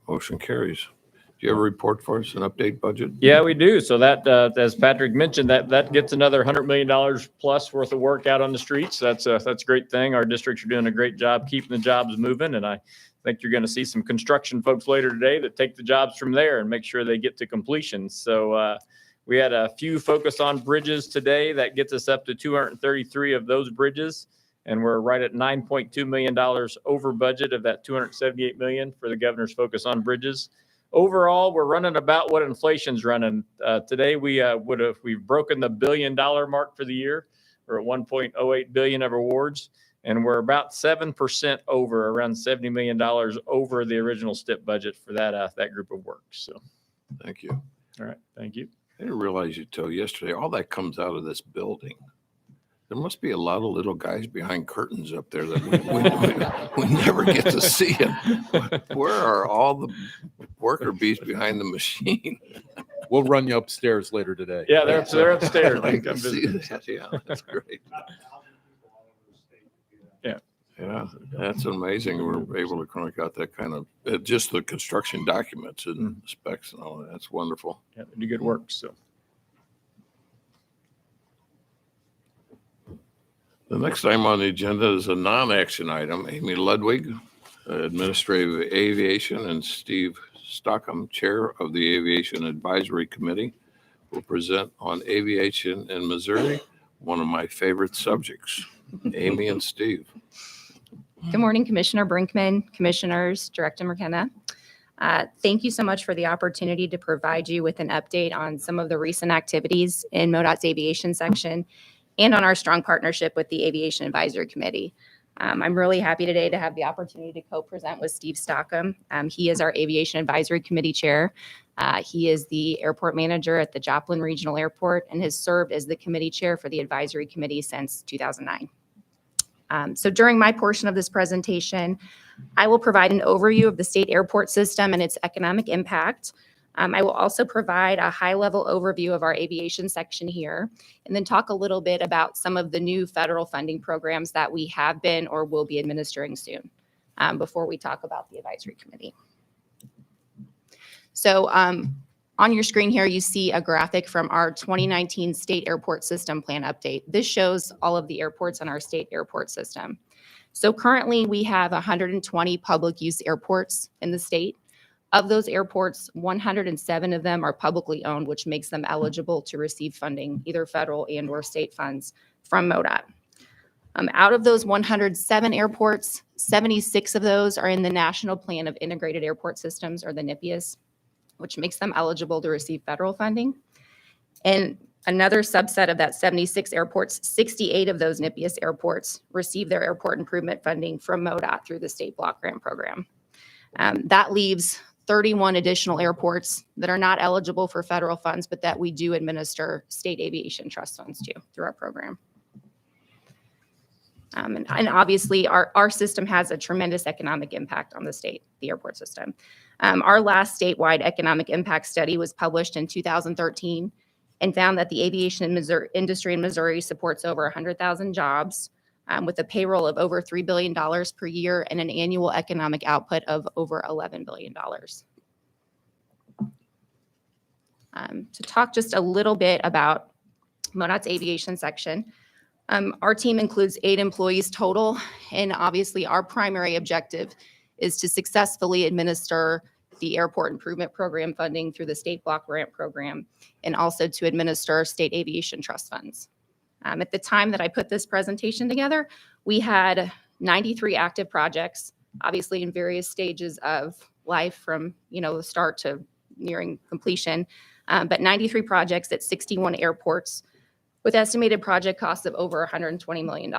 Motion carries. Do you have a report for us, an update budget? Yeah, we do. So that, as Patrick mentioned, that gets another $100 million plus worth of work out on the streets. That's a great thing. Our districts are doing a great job keeping the jobs moving. And I think you're going to see some construction folks later today that take the jobs from there and make sure they get to completion. So we had a few focus on bridges today. That gets us up to 233 of those bridges. And we're right at $9.2 million over budget of that $278 million for the governor's focus on bridges. Overall, we're running about what inflation's running. Today, we've broken the $1 billion mark for the year. We're at 1.08 billion of awards, and we're about 7% over, around $70 million over the original STIP budget for that group of work. So, Thank you. all right, thank you. I didn't realize you till yesterday, all that comes out of this building. There must be a lot of little guys behind curtains up there that we never get to see them. Where are all the worker bees behind the machine? We'll run you upstairs later today. Yeah, they're upstairs. I They can come see visit. that. Yeah, that's great. Yeah. Yeah, that's amazing. We're able to crank out that kind of, just the construction documents and specs and all that. That's wonderful. Yeah, they do good work. So. The next item on the agenda is a non-action item. Amy Ludwig, Administrative Aviation, and Steve Stockham, Chair of the Aviation Advisory Committee, will present on aviation in Missouri, one of my favorite subjects. Amy and Steve. Good morning, Commissioner Brinkman, Commissioners, Director McKenna. Thank you so much for the opportunity to provide you with an update on some of the recent activities in MoDOT's aviation section and on our strong partnership with the Aviation Advisory Committee. I'm really happy today to have the opportunity to co-present with Steve Stockham. He is our Aviation Advisory Committee Chair. He is the airport manager at the Joplin Regional Airport and has served as the committee chair for the advisory committee since 2009. So during my portion of this presentation, I will provide an overview of the state airport system and its economic impact. I will also provide a high-level overview of our aviation section here, and then talk a little bit about some of the new federal funding programs that we have been or will be administering soon, before we talk about the advisory committee. So on your screen here, you see a graphic from our 2019 State Airport System Plan update. This shows all of the airports on our state airport system. So currently, we have 120 public use airports in the state. Of those airports, 107 of them are publicly owned, which makes them eligible to receive funding, either federal and or state funds from MoDOT. Out of those 107 airports, 76 of those are in the National Plan of Integrated Airport Systems, or the NIPIAS, which makes them eligible to receive federal funding. And another subset of that 76 airports, 68 of those NIPIAS airports receive their airport improvement funding from MoDOT through the state block grant program. That leaves 31 additional airports that are not eligible for federal funds, but that we do administer state aviation trust funds to through our program. And obviously, our system has a tremendous economic impact on the state, the airport system. Our last statewide economic impact study was published in 2013 and found that the aviation industry in Missouri supports over 100,000 jobs, with a payroll of over $3 billion per year and an annual economic output of over $11 billion. To talk just a little bit about MoDOT's aviation section, Our team includes 8 employees total, and obviously our primary objective is to successfully administer the airport improvement program funding through the state block grant program, and also to administer state aviation trust funds. At the time that I put this presentation together, we had 93 active projects, obviously in various stages of life from, the start to nearing completion, but 93 projects at 61 airports with estimated project costs of over $120 million.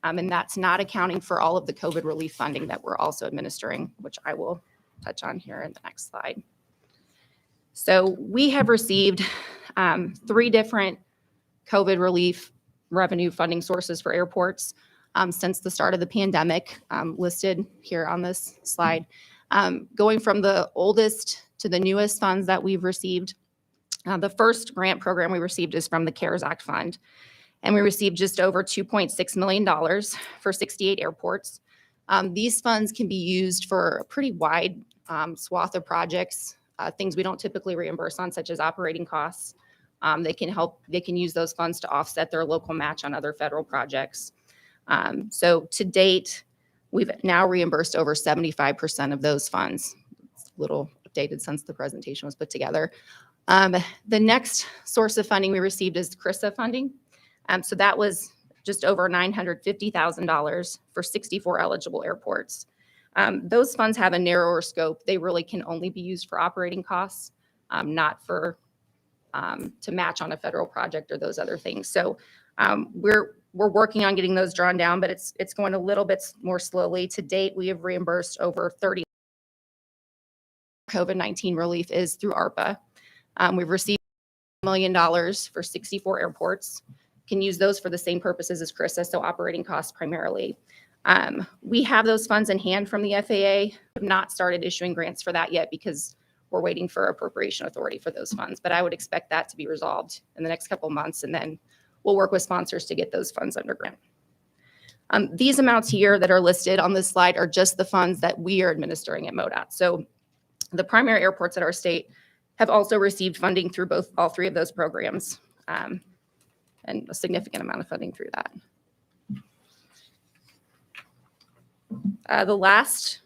And that's not accounting for all of the COVID relief funding that we're also administering, which I will touch on here in the next slide. So we have received 3 different COVID relief revenue funding sources for airports since the start of the pandemic, listed here on this slide. Going from the oldest to the newest funds that we've received, the first grant program we received is from the CARES Act Fund, and we received just over $2.6 million for 68 airports. These funds can be used for a pretty wide swath of projects, things we don't typically reimburse on, such as operating costs. They can use those funds to offset their local match on other federal projects. So to date, we've now reimbursed over 75% of those funds. It's a little updated since the presentation was put together. The next source of funding we received is CRISA funding. So that was just over $950,000 for 64 eligible airports. Those funds have a narrower scope. They really can only be used for operating costs, not for to match on a federal project or those other things. So we're working on getting those drawn down, but it's going a little bit more slowly. To date, we have reimbursed over 30. COVID-19 relief is through ARPA. We've received $1 million for 64 airports. Can use those for the same purposes as CRISA, so operating costs primarily. We have those funds in hand from the FAA. We have not started issuing grants for that yet because we're waiting for appropriation authority for those funds, but I would expect that to be resolved in the next couple of months, and then we'll work with sponsors to get those funds under grant. These amounts here that are listed on this slide are just the funds that we are administering at MoDOT. So the primary airports at our state have also received funding through all 3 of those programs, and a significant amount of funding through that. The last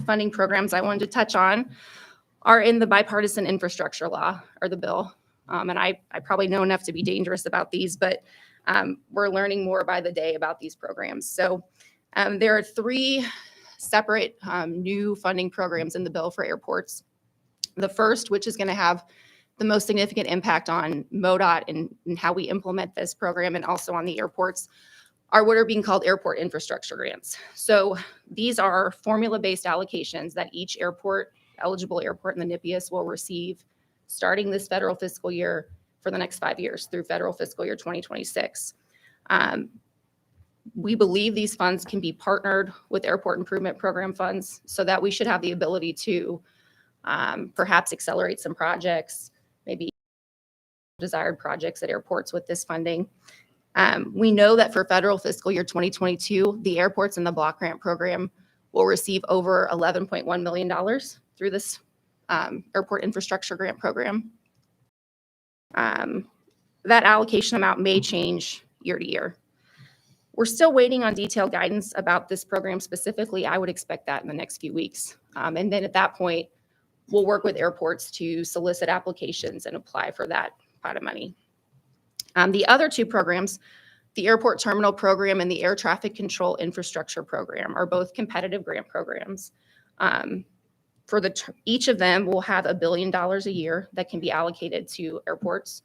funding programs I wanted to touch on are in the bipartisan infrastructure law, or the bill. And I probably know enough to be dangerous about these, but we're learning more by the day about these programs. So there are 3 separate new funding programs in the bill for airports. The first, which is going to have the most significant impact on MoDOT and how we implement this program, and also on the airports, are what are being called airport infrastructure grants. So these are formula-based allocations that each eligible airport in the NIPIAS will receive starting this federal fiscal year for the next 5 years through federal fiscal year 2026. We believe these funds can be partnered with airport improvement program funds, so that we should have the ability to perhaps accelerate some projects, maybe desired projects at airports with this funding. We know that for federal fiscal year 2022, the airports in the block grant program will receive over $11.1 million through this airport infrastructure grant program. That allocation amount may change year to year. We're still waiting on detailed guidance about this program specifically. I would expect that in the next few weeks. And then at that point, we'll work with airports to solicit applications and apply for that pot of money. The other 2 programs, the Airport Terminal Program and the Air Traffic Control Infrastructure Program, are both competitive grant programs. Each of them will have $1 billion a year that can be allocated to airports.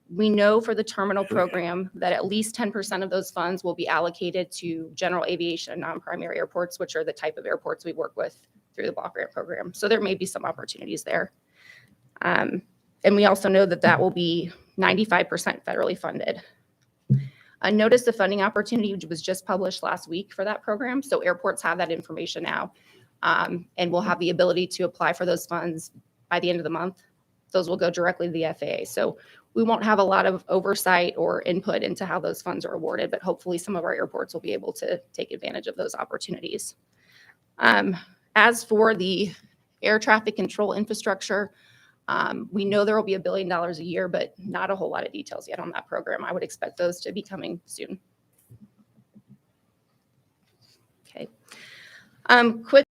We know for the terminal program that at least 10% of those funds will be allocated to general aviation and non-primary airports, which are the type of airports we work with through the block grant program. So there may be some opportunities there. And we also know that that will be 95% federally funded. A notice of funding opportunity was just published last week for that program. So airports have that information now, and will have the ability to apply for those funds by the end of the month. Those will go directly to the FAA. So we won't have a lot of oversight or input into how those funds are awarded, but hopefully some of our airports will be able to take advantage of those opportunities. As for the air traffic control infrastructure, We know there will be $1 billion a year, but not a whole lot of details yet on that program. I would expect those to be coming soon. Okay. Quick,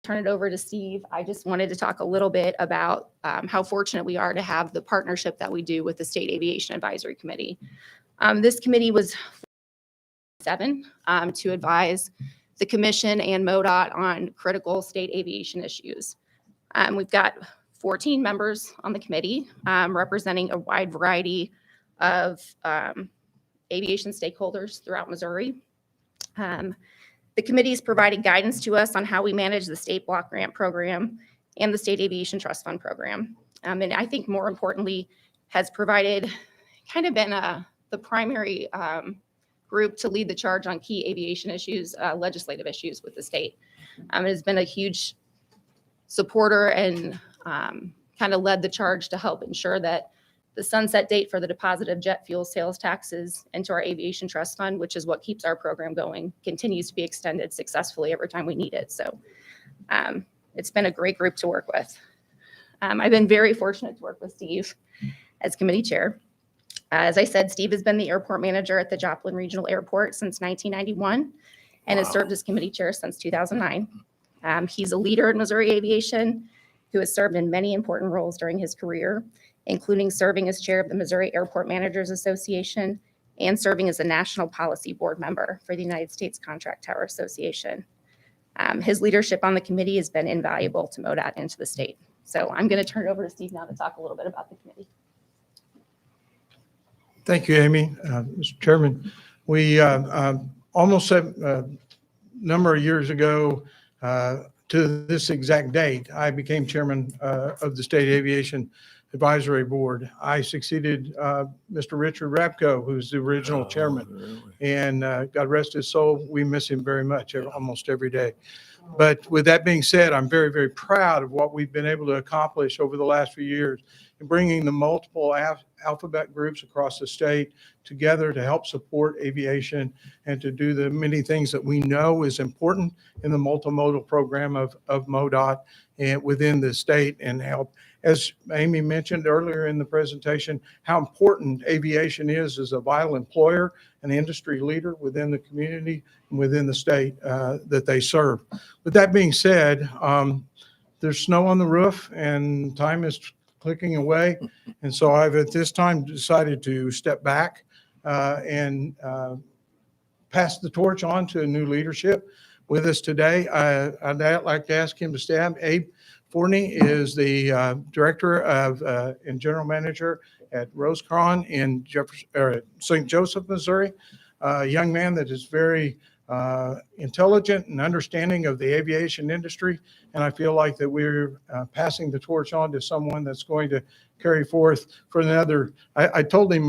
turn it over to Steve. I just wanted to talk a little bit about how fortunate we are to have the partnership that we do with the State Aviation Advisory Committee. This committee was to advise the commission and MoDOT on critical state aviation issues. We've got 14 members on the committee representing a wide variety of aviation stakeholders throughout Missouri. The committee is providing guidance to us on how we manage the state block grant program and the State Aviation Trust Fund program. And I think more importantly, has provided kind of been the primary group to lead the charge on key aviation issues, legislative issues with the state. It has been a huge supporter and kind of led the charge to help ensure that the sunset date for the deposit of jet fuel sales taxes into our aviation trust fund, which is what keeps our program going, continues to be extended successfully every time we need it. So it's been a great group to work with. I've been very fortunate to work with Steve as committee chair. As I said, Steve has been the airport manager at the Joplin Regional Airport since 1991 and has served as committee chair since 2009. He's a leader in Missouri aviation who has served in many important roles during his career, including serving as chair of the Missouri Airport Managers Association and serving as a national policy board member for the United States Contract Tower Association. His leadership on the committee has been invaluable to MoDOT and to the state. So I'm going to turn it over to Steve now to talk a little bit about the committee. Thank you, Amy. Mr. Chairman, we almost a number of years ago to this exact date, I became chairman of the State Aviation Advisory Board. I succeeded Mr. Richard Rapko, who's the original chairman. Really? And God rest his soul, we miss him very much almost every day. But with that being said, I'm very, very proud of what we've been able to accomplish over the last few years in bringing the multiple alphabet groups across the state together to help support aviation and to do the many things that we know is important in the multimodal program of MoDOT and within the state, and help, as Amy mentioned earlier in the presentation, how important aviation is as a vital employer and industry leader within the community and within the state that they serve. With that being said, there's snow on the roof and time is clicking away. And so I've at this time decided to step back and pass the torch on to a new leadership. With us today, I'd like to ask him to stand. Abe Forney is the director of and general manager at Rosecron in St. Joseph, Missouri. A young man that is very intelligent and understanding of the aviation industry. And I feel like that we're passing the torch on to someone that's going to carry forth for another. I told him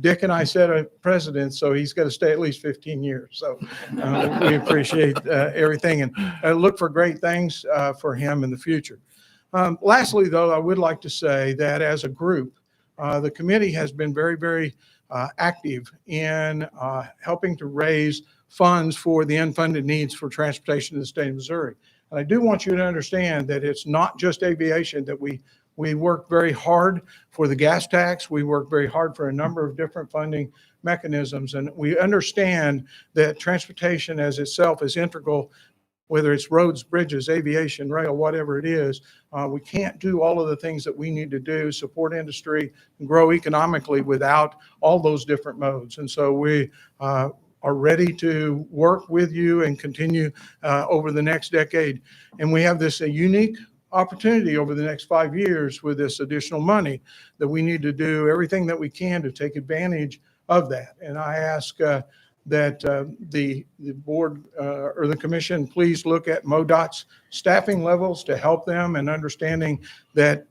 Dick and I set a precedent, so he's got to stay at least 15 years. So we appreciate everything and look for great things for him in the future. Lastly, though, I would like to say that as a group, the committee has been very, very active in helping to raise funds for the unfunded needs for transportation in the state of Missouri. And I do want you to understand that it's not just aviation that we work very hard for the gas tax. We work very hard for a number of different funding mechanisms. And we understand that transportation as itself is integral, whether it's roads, bridges, aviation, rail, whatever it is. We can't do all of the things that we need to do, support industry and grow economically without all those different modes. And so we are ready to work with you and continue over the next decade. And we have this unique opportunity over the next 5 years with this additional money that we need to do everything that we can to take advantage of that. And I ask that the board or the commission please look at MoDOT's staffing levels to help them and understanding that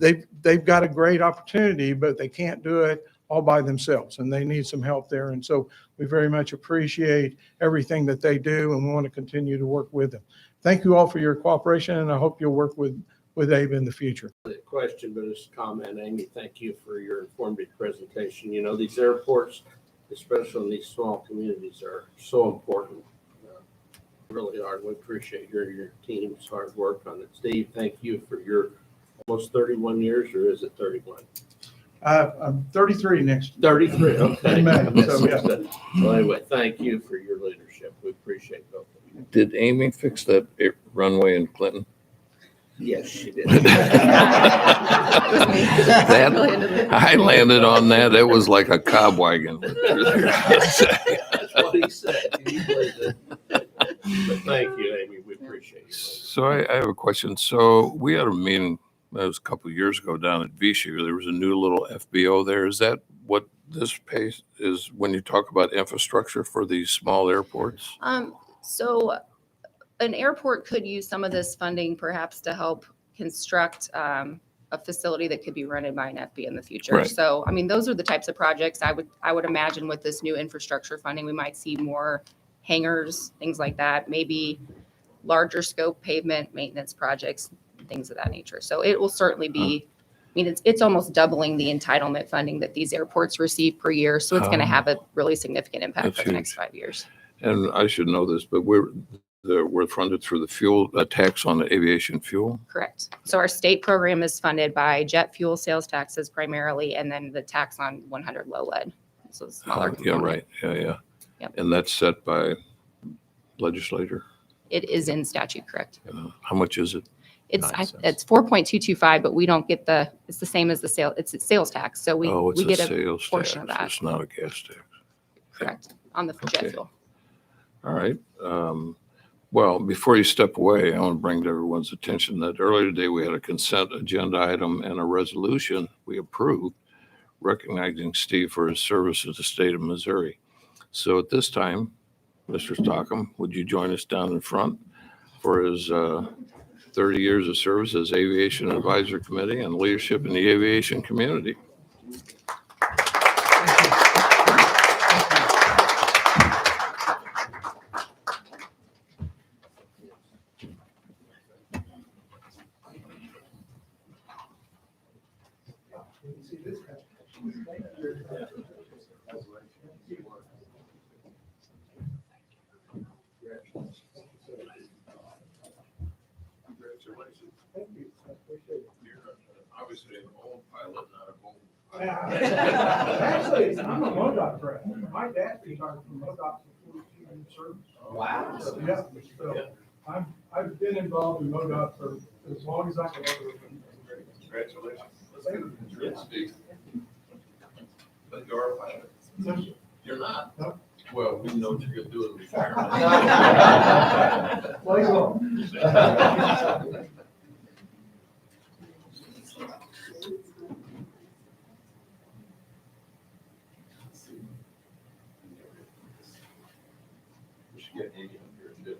they've got a great opportunity, but they can't do it all by themselves, and they need some help there. And so we very much appreciate everything that they do, and we want to continue to work with them. Thank you all for your cooperation, and I hope you'll work with Abe in the future. Question, but it's a comment. Amy, thank you for your informative presentation. You know, these airports, especially in these small communities, are so important. Really are. We appreciate your team's hard work on it. Steve, thank you for your almost 31 years, or is it 31? I'm 33 next. 33, okay. In May, so, yeah. Well, anyway, thank you for your leadership. We appreciate both of you. Did Amy fix that runway in Clinton? Yes, she did. That, I landed on that. It was like a cob wagon. That's what he said. He believed it. But thank you, Amy. We appreciate you. So I have a question. So we had a meeting, that was a couple of years ago down at Vichy. There was a new little FBO there. Is that what this pays is when you talk about infrastructure for these small airports? So an airport could use some of this funding perhaps to help construct a facility that could be rented by an FB in the future. Right. So, I mean, those are the types of projects I would imagine with this new infrastructure funding, we might see more hangars, things like that, maybe larger scope pavement maintenance projects, things of that nature. So it will certainly be, I mean, it's almost doubling the entitlement funding that these airports receive per year. So it's going to have a really significant impact That's for the huge. next 5 years. And I should know this, but we're funded through the fuel tax on the aviation fuel. Correct. So our state program is funded by jet fuel sales taxes primarily, and then the tax on 100 low lead. So smaller. Yeah, component. right. Yeah. Yep. And that's set by legislature. It is in statute, correct? How much is it? It's 4.225, but we don't get it's the same as the sale. It's a sales tax. So we Oh, it's get a a sales portion tax. of that. It's not a gas tax. Correct. On the jet Okay. fuel. All right. Well, before you step away, I want to bring to everyone's attention that earlier today we had a consent agenda item and a resolution we approved recognizing Steve for his service to the state of Missouri. So at this time, Mr. Stockham, would you join us down in front for his 30 years of service as Aviation Advisory Committee and leadership in the aviation community? Obviously, an old pilot, not a gold Actually, I'm a MoDOT grad. My dad retired from MoDOT for 14 years of service. Wow. So, yeah, so I've been involved in MoDOT for as long as I can remember. Congratulations. Yes, Steve. But you're a pilot. You're not? No. Well, we know what you're gonna do in retirement. Play well. We should get Amy up here too.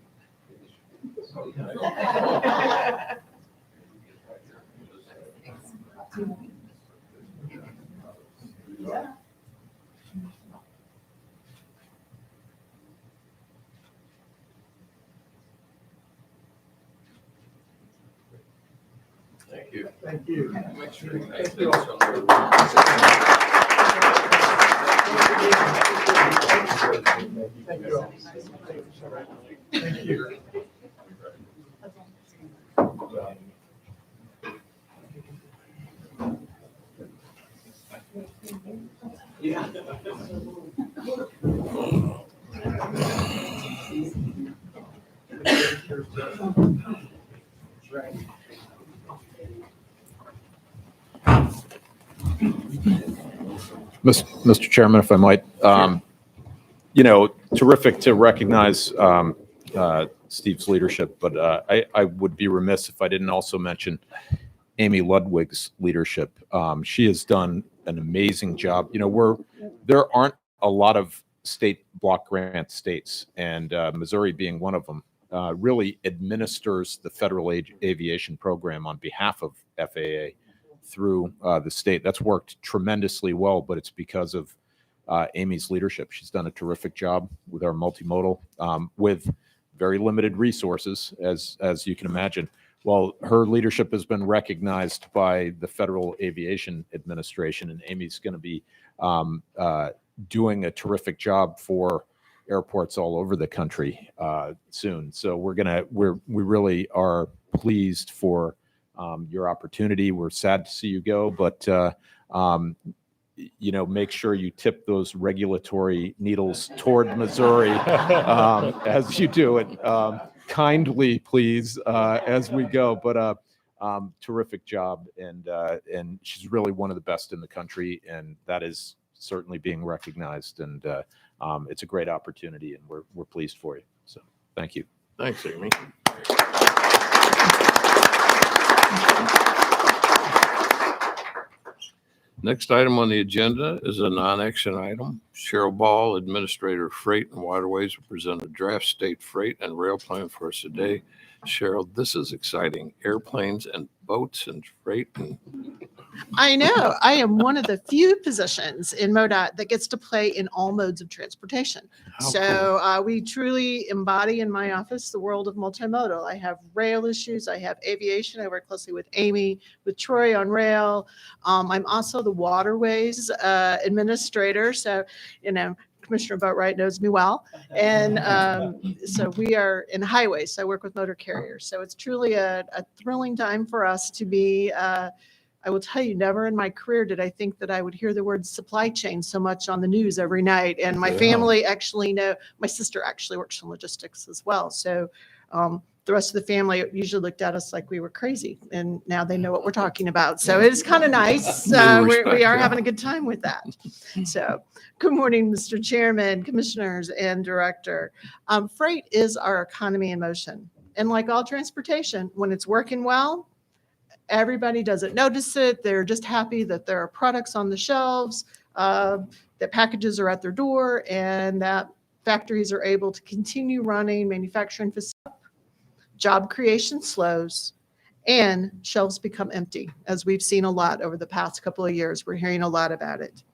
Thank you. Thank you. Make sure you guys Thank you take all. some. Thank you all. Thank you. Mr. Chairman, if I might, terrific to recognize Steve's leadership, but I would be remiss if I didn't also mention Amy Ludwig's leadership. She has done an amazing job. There aren't a lot of state block grant states, and Missouri being one of them, really administers the federal aviation program on behalf of FAA through the state. That's worked tremendously well, but it's because of Amy's leadership. She's done a terrific job with our multimodal, with very limited resources, as you can imagine. Well, her leadership has been recognized by the Federal Aviation Administration, and Amy's going to be doing a terrific job for airports all over the country soon. So we really are pleased for your opportunity. We're sad to see you go, but make sure you tip those regulatory needles toward Missouri as you do it. Kindly, please, as we go. But terrific job, and she's really one of the best in the country, and that is certainly being recognized. And it's a great opportunity, and we're pleased for you. So thank you. Thanks, Amy. Next item on the agenda is a non-action item. Cheryl Ball, Administrator of Freight and Waterways, will present a draft state freight and rail plan for us today. Cheryl, this is exciting. Airplanes and boats and freight. I know. I am one of the few positions in MoDOT that gets to play in all modes of transportation. We truly embody in my office the world of multimodal. I have rail issues. I have aviation. I work closely with Amy, with Troy on rail. I'm also the waterways administrator. So, Commissioner Boatwright knows me well. And so we are in highways. So I work with motor carriers. So it's truly a thrilling time for us to be I will tell you, never in my career did I think that I would hear the word supply chain so much on the news every night. And my family my sister actually works in logistics as well. So the rest of the family usually looked at us like we were crazy. And now they know what we're talking about. So it is kind of nice. We are having a good time with that. So good morning, Mr. Chairman, Commissioners, and Director. Freight is our economy in motion. And like all transportation, when it's working well, everybody doesn't notice it. They're just happy that there are products on the shelves, that packages are at their door, and that factories are able to continue running manufacturing facilities. Job creation slows, and shelves become empty, as we've seen a lot over the past couple of years. We're hearing a lot about it.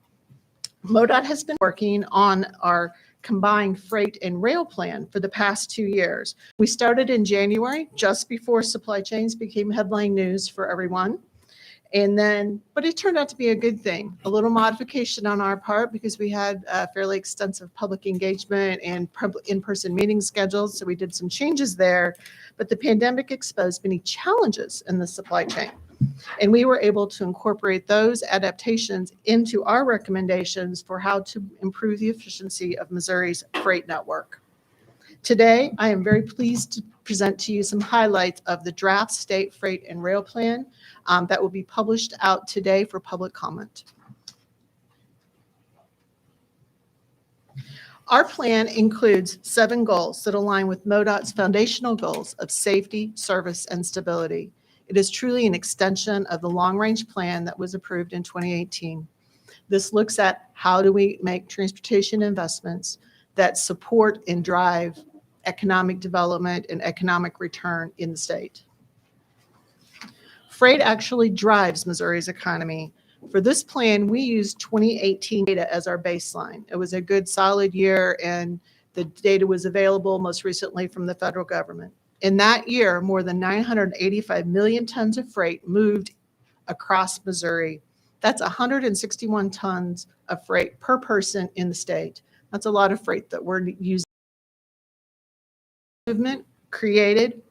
MoDOT has been working on our combined freight and rail plan for the past 2 years. We started in January, just before supply chains became headline news for everyone. But it turned out to be a good thing. A little modification on our part because we had a fairly extensive public engagement and in-person meetings scheduled. So we did some changes there, but the pandemic exposed many challenges in the supply chain. And we were able to incorporate those adaptations into our recommendations for how to improve the efficiency of Missouri's freight network. Today, I am very pleased to present to you some highlights of the draft state freight and rail plan that will be published out today for public comment. Our plan includes 7 goals that align with MoDOT's foundational goals of safety, service, and stability. It is truly an extension of the long-range plan that was approved in 2018. This looks at how do we make transportation investments that support and drive economic development and economic return in the state. Freight actually drives Missouri's economy. For this plan, we used 2018 data as our baseline. It was a good solid year, and the data was available most recently from the federal government. In that year, more than 985 million tons of freight moved across Missouri. That's 161 tons of freight per person in the state. That's a lot of freight that we're using. Movement created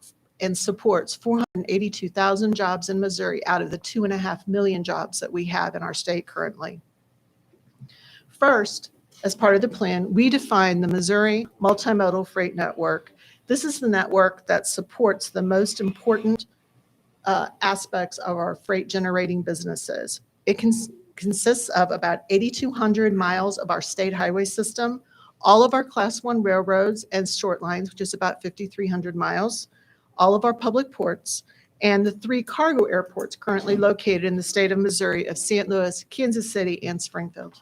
and supports 482,000 jobs in Missouri out of the 2.5 million jobs that we have in our state currently. First, as part of the plan, we define the Missouri Multimodal Freight Network. This is the network that supports the most important aspects of our freight generating businesses. It consists of about 8,200 miles of our state highway system, all of our Class 1 railroads and short lines, which is about 5,300 miles, all of our public ports, and the 3 cargo airports currently located in the state of Missouri of St. Louis, Kansas City, and Springfield.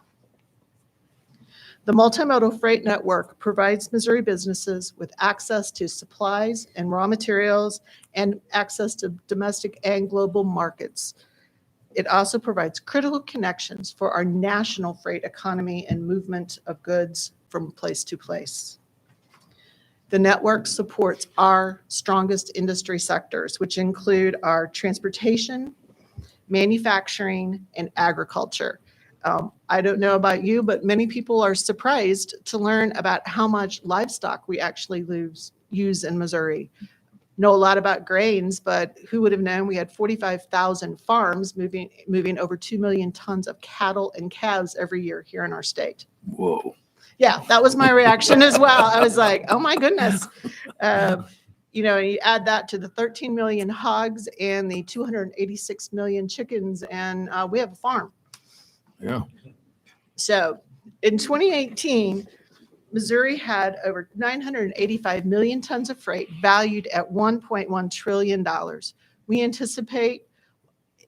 The multimodal freight network provides Missouri businesses with access to supplies and raw materials and access to domestic and global markets. It also provides critical connections for our national freight economy and movement of goods from place to place. The network supports our strongest industry sectors, which include our transportation, manufacturing, and agriculture. I don't know about you, but many people are surprised to learn about how much livestock we actually use in Missouri. know a lot about grains, but who would have known we had 45,000 farms moving over 2 million tons of cattle and calves every year here in our state. Whoa. Yeah, that was my reaction as well. I was like, oh my goodness. You know, you add that to the 13 million hogs and the 286 million chickens, and we have a farm. Yeah. So in 2018, Missouri had over 985 million tons of freight valued at $1.1 trillion. We anticipate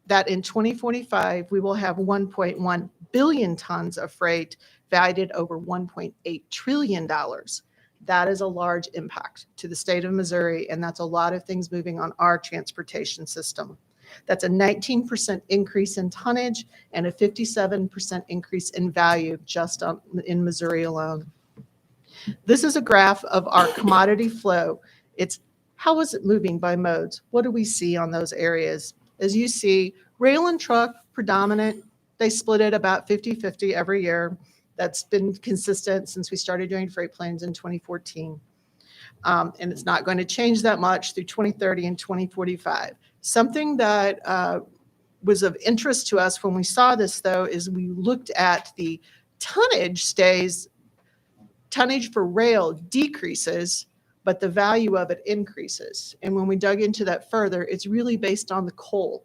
that in 2045, we will have 1.1 billion tons of freight valued at over $1.8 trillion. That is a large impact to the state of Missouri, and that's a lot of things moving on our transportation system. That's a 19% increase in tonnage and a 57% increase in value just in Missouri alone. This is a graph of our commodity flow. It's how is it moving by modes? What do we see on those areas? As you see, rail and truck predominant. They split it about 50-50 every year. That's been consistent since we started doing freight planes in 2014. And it's not going to change that much through 2030 and 2045. Something that was of interest to us when we saw this, though, is we looked at the tonnage for rail decreases, but the value of it increases. And when we dug into that further, it's really based on the coal.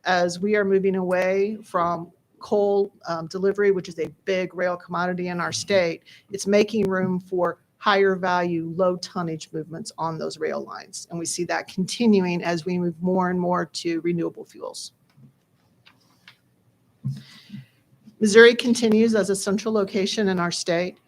As we are moving away from coal delivery, which is a big rail commodity in our state, it's making room for higher value, low tonnage movements on those rail lines. And we see that continuing as we move more and more to renewable fuels. Missouri continues as a central location in our state.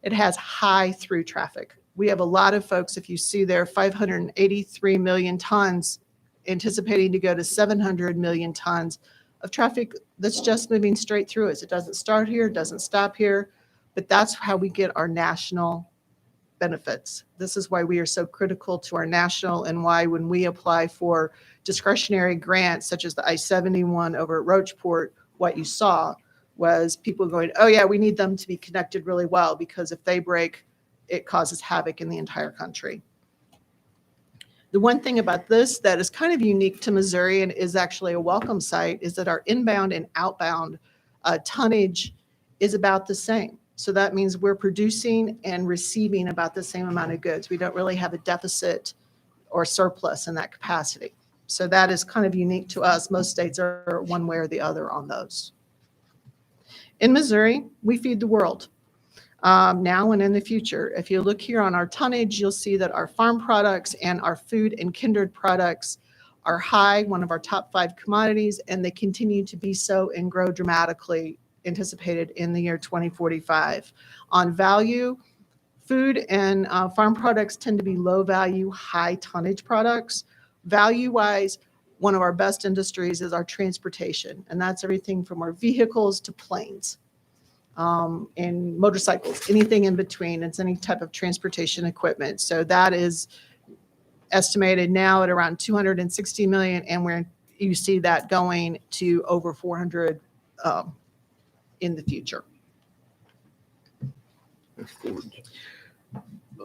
It has high through traffic. We have a lot of folks, if you see there, 583 million tons, anticipating to go to 700 million tons of traffic that's just moving straight through us. It doesn't start here, doesn't stop here, but that's how we get our national benefits. This is why we are so critical to our national, and why when we apply for discretionary grants, such as the I-71 over at Roachport, what you saw was people going, oh yeah, we need them to be connected really well, because if they break, it causes havoc in the entire country. The one thing about this that is kind of unique to Missouri and is actually a welcome sight is that our inbound and outbound tonnage is about the same. So that means we're producing and receiving about the same amount of goods. We don't really have a deficit or surplus in that capacity. So that is kind of unique to us. Most states are one way or the other on those. In Missouri, we feed the world. Now and in the future. If you look here on our tonnage, you'll see that our farm products and our food and kindred products are high, one of our top 5 commodities, and they continue to be so and grow dramatically, anticipated in the year 2045. On value, food and farm products tend to be low value, high tonnage products. Value-wise, one of our best industries is our transportation, and that's everything from our vehicles to planes. And motorcycles, anything in between. It's any type of transportation equipment. So that is estimated now at around 260 million, and you see that going to over 400 in the future.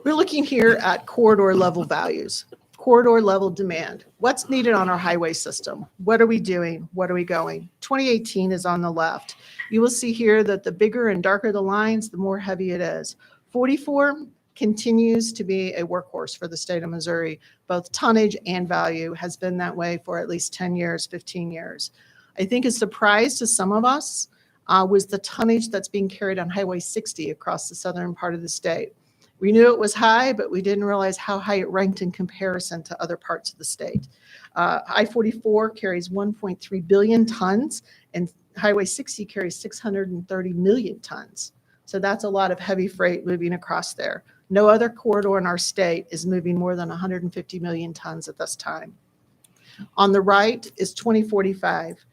We're looking here at corridor level values, corridor level demand. What's needed on our highway system? What are we doing? What are we going? 2018 is on the left. You will see here that the bigger and darker the lines, the more heavy it is. 44 continues to be a workhorse for the state of Missouri. Both tonnage and value has been that way for at least 10 years, 15 years. I think a surprise to some of us was the tonnage that's being carried on Highway 60 across the southern part of the state. We knew it was high, but we didn't realize how high it ranked in comparison to other parts of the state. I-44 carries 1.3 billion tons, and Highway 60 carries 630 million tons. So that's a lot of heavy freight moving across there. No other corridor in our state is moving more than 150 million tons at this time. On the right is 2045.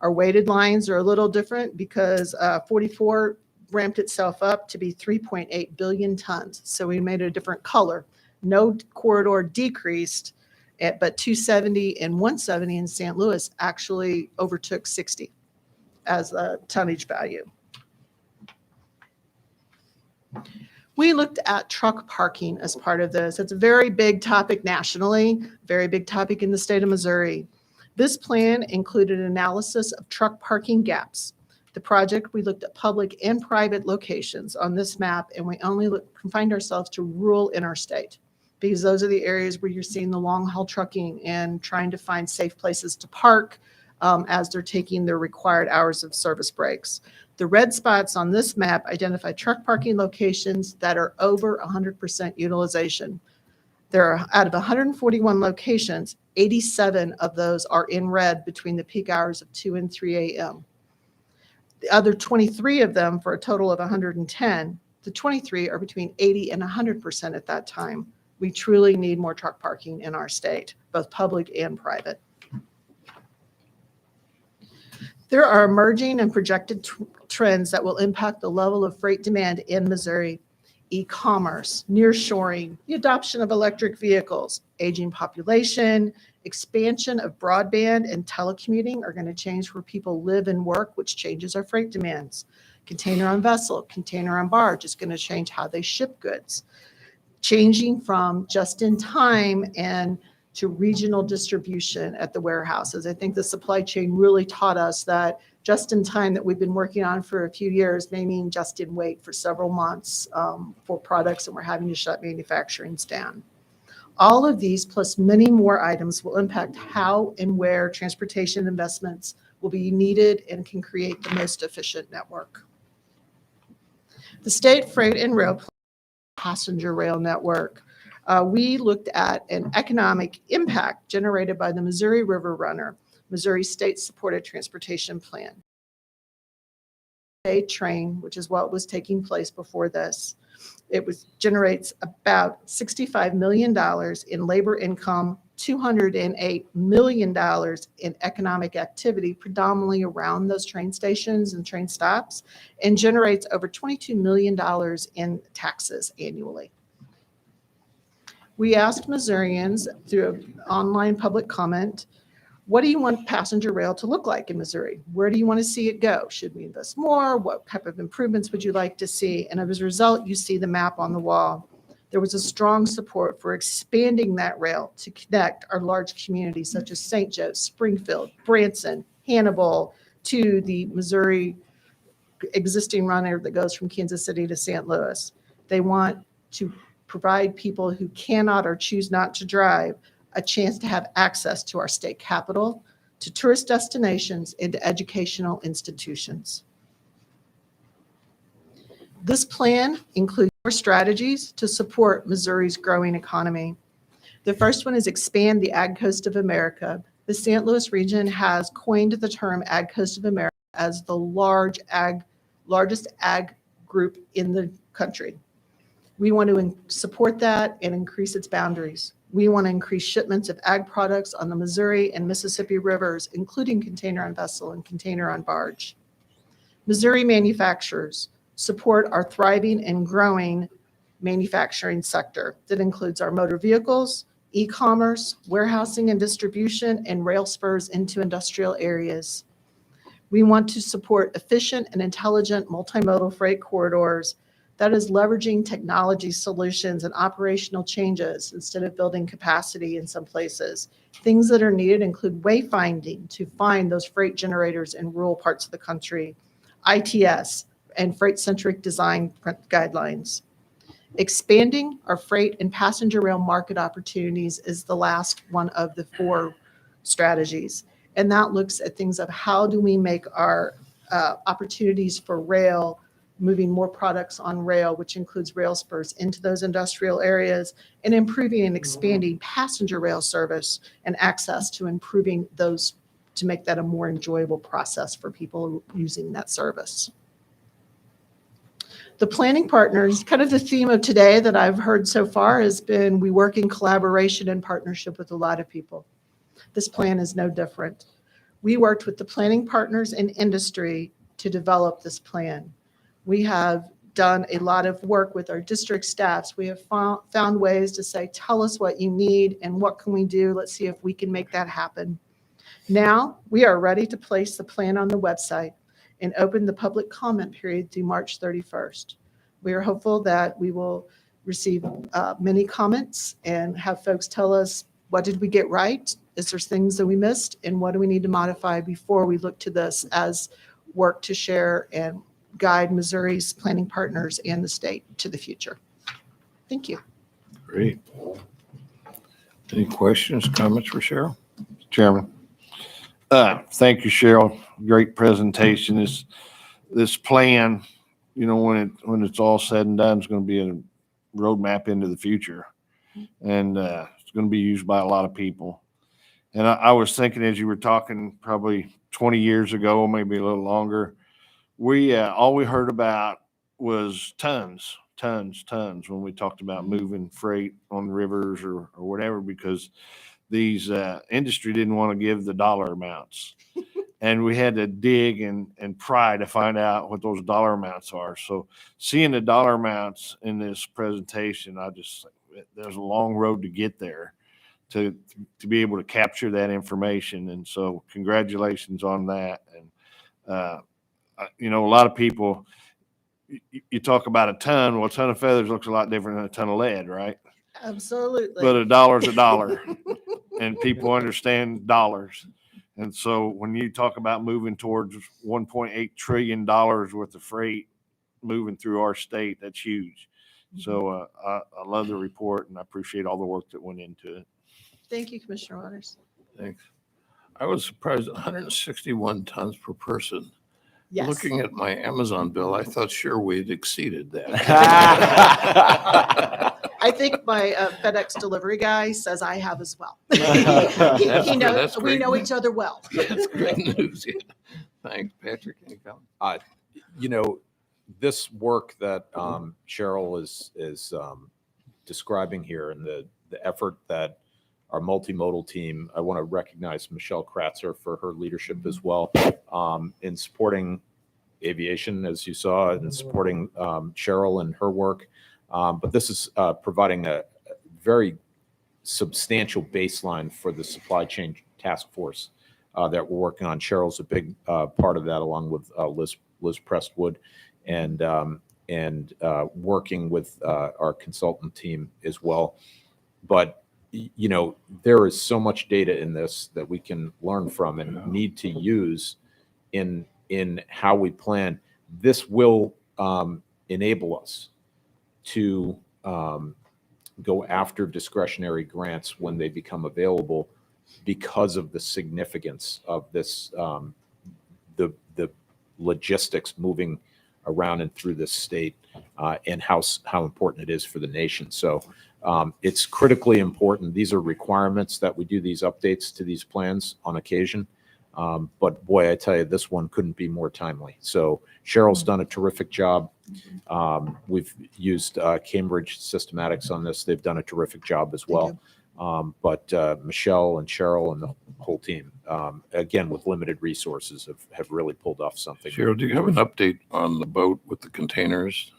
Our weighted lines are a little different because 44 ramped itself up to be 3.8 billion tons. So we made a different color. No corridor decreased, but 270 and 170 in St. Louis actually overtook 60 as a tonnage value. We looked at truck parking as part of this. It's a very big topic nationally, very big topic in the state of Missouri. This plan included analysis of truck parking gaps. The project, we looked at public and private locations on this map, and we only confined ourselves to rural interstate because those are the areas where you're seeing the long haul trucking and trying to find safe places to park as they're taking their required hours of service breaks. The red spots on this map identify truck parking locations that are over 100% utilization. There are, out of 141 locations, 87 of those are in red between the peak hours of 2 and 3 a.m. The other 23 of them, for a total of 110, the 23 are between 80 and 100% at that time. We truly need more truck parking in our state, both public and private. There are emerging and projected trends that will impact the level of freight demand in Missouri. E-commerce, nearshoring, the adoption of electric vehicles, aging population, expansion of broadband and telecommuting are going to change where people live and work, which changes our freight demands. Container on vessel, container on barge is going to change how they ship goods. Changing from just in time and to regional distribution at the warehouses. I think the supply chain really taught us that just in time that we've been working on for a few years may mean just in wait for several months for products, and we're having to shut manufacturing down. All of these, plus many more items, will impact how and where transportation investments will be needed and can create the most efficient network. The state freight and rail passenger rail network. We looked at an economic impact generated by the Missouri River Runner, Missouri State Supported Transportation Plan. A train, which is what was taking place before this. It generates about $65 million in labor income, $208 million in economic activity, predominantly around those train stations and train stops, and generates over $22 million in taxes annually. We asked Missourians through an online public comment, what do you want passenger rail to look like in Missouri? Where do you want to see it go? Should we invest more? What type of improvements would you like to see? And as a result, you see the map on the wall. There was a strong support for expanding that rail to connect our large communities such as St. Joe, Springfield, Branson, Hannibal, to the Missouri existing runner that goes from Kansas City to St. Louis. They want to provide people who cannot or choose not to drive a chance to have access to our state capital, to tourist destinations, and to educational institutions. This plan includes more strategies to support Missouri's growing economy. The first one is expand the Ag Coast of America. The St. Louis region has coined the term Ag Coast of America as the largest ag group in the country. We want to support that and increase its boundaries. We want to increase shipments of ag products on the Missouri and Mississippi rivers, including container on vessel and container on barge. Missouri manufacturers support our thriving and growing manufacturing sector that includes our motor vehicles, e-commerce, warehousing and distribution, and rail spurs into industrial areas. We want to support efficient and intelligent multimodal freight corridors that is leveraging technology solutions and operational changes instead of building capacity in some places. Things that are needed include wayfinding to find those freight generators in rural parts of the country, ITS, and freight-centric design guidelines. Expanding our freight and passenger rail market opportunities is the last one of the 4 strategies. And that looks at things of how do we make our opportunities for rail, moving more products on rail, which includes rail spurs into those industrial areas, and improving and expanding passenger rail service and access to improving those to make that a more enjoyable process for people using that service. The planning partners, kind of the theme of today that I've heard so far has been we work in collaboration and partnership with a lot of people. This plan is no different. We worked with the planning partners and industry to develop this plan. We have done a lot of work with our district staffs. We have found ways to say, tell us what you need and what can we do? Let's see if we can make that happen. Now we are ready to place the plan on the website and open the public comment period through March 31st. We are hopeful that we will receive many comments and have folks tell us, what did we get right? Is there things that we missed? And what do we need to modify before we look to this as work to share and guide Missouri's planning partners and the state to the future? Thank you. Great. Any questions, comments for Cheryl? Chairman. Thank you, Cheryl. Great presentation. This plan, you know, when it's all said and done, it's going to be a roadmap into the future. And it's going to be used by a lot of people. And I was thinking as you were talking, probably 20 years ago, maybe a little longer, all we heard about was tons when we talked about moving freight on rivers or whatever, because these industry didn't want to give the dollar amounts. And we had to dig and pry to find out what those dollar amounts are. So seeing the dollar amounts in this presentation, there's a long road to get there to be able to capture that information. And so congratulations on that. And, you know, a lot of people, you talk about a ton. Well, a ton of feathers looks a lot different than a ton of lead, right? Absolutely. But a dollar's a dollar and people understand dollars. And so when you talk about moving towards $1.8 trillion worth of freight moving through our state, that's huge. So I love the report and I appreciate all the work that went into it. Thank you, Commissioner Waters. Thanks. I was surprised, 161 tons per person. Yes. Looking at my Amazon bill, I thought sure we'd exceeded that. I think my FedEx delivery guy says I have as well. That's He knows, that's we great know news. each other well. That's great news. Yeah. Thanks, Patrick. Any comment? You know, this work that Cheryl is describing here and the effort that our multimodal team, I want to recognize Michelle Kratzer for her leadership as well in supporting aviation, as you saw, and supporting Cheryl and her work. But this is providing a very substantial baseline for the supply chain task force that we're working on. Cheryl's a big part of that, along with Liz Prestwood, and working with our consultant team as well. But you know, there is so much data in this that we can learn from and need to use in how we plan. This will enable us to go after discretionary grants when they become available because of the significance of this, the logistics moving around and through this state and how important it is for the nation. So it's critically important. These are requirements that we do these updates to these plans on occasion. But boy, I tell you, this one couldn't be more timely. So Cheryl's done a terrific job. We've used Cambridge Systematics on this. They've done a terrific job as well. But Michelle and Cheryl and the whole team, again, with limited resources, have really pulled off something. Cheryl, do you have an update on the boat with the containers?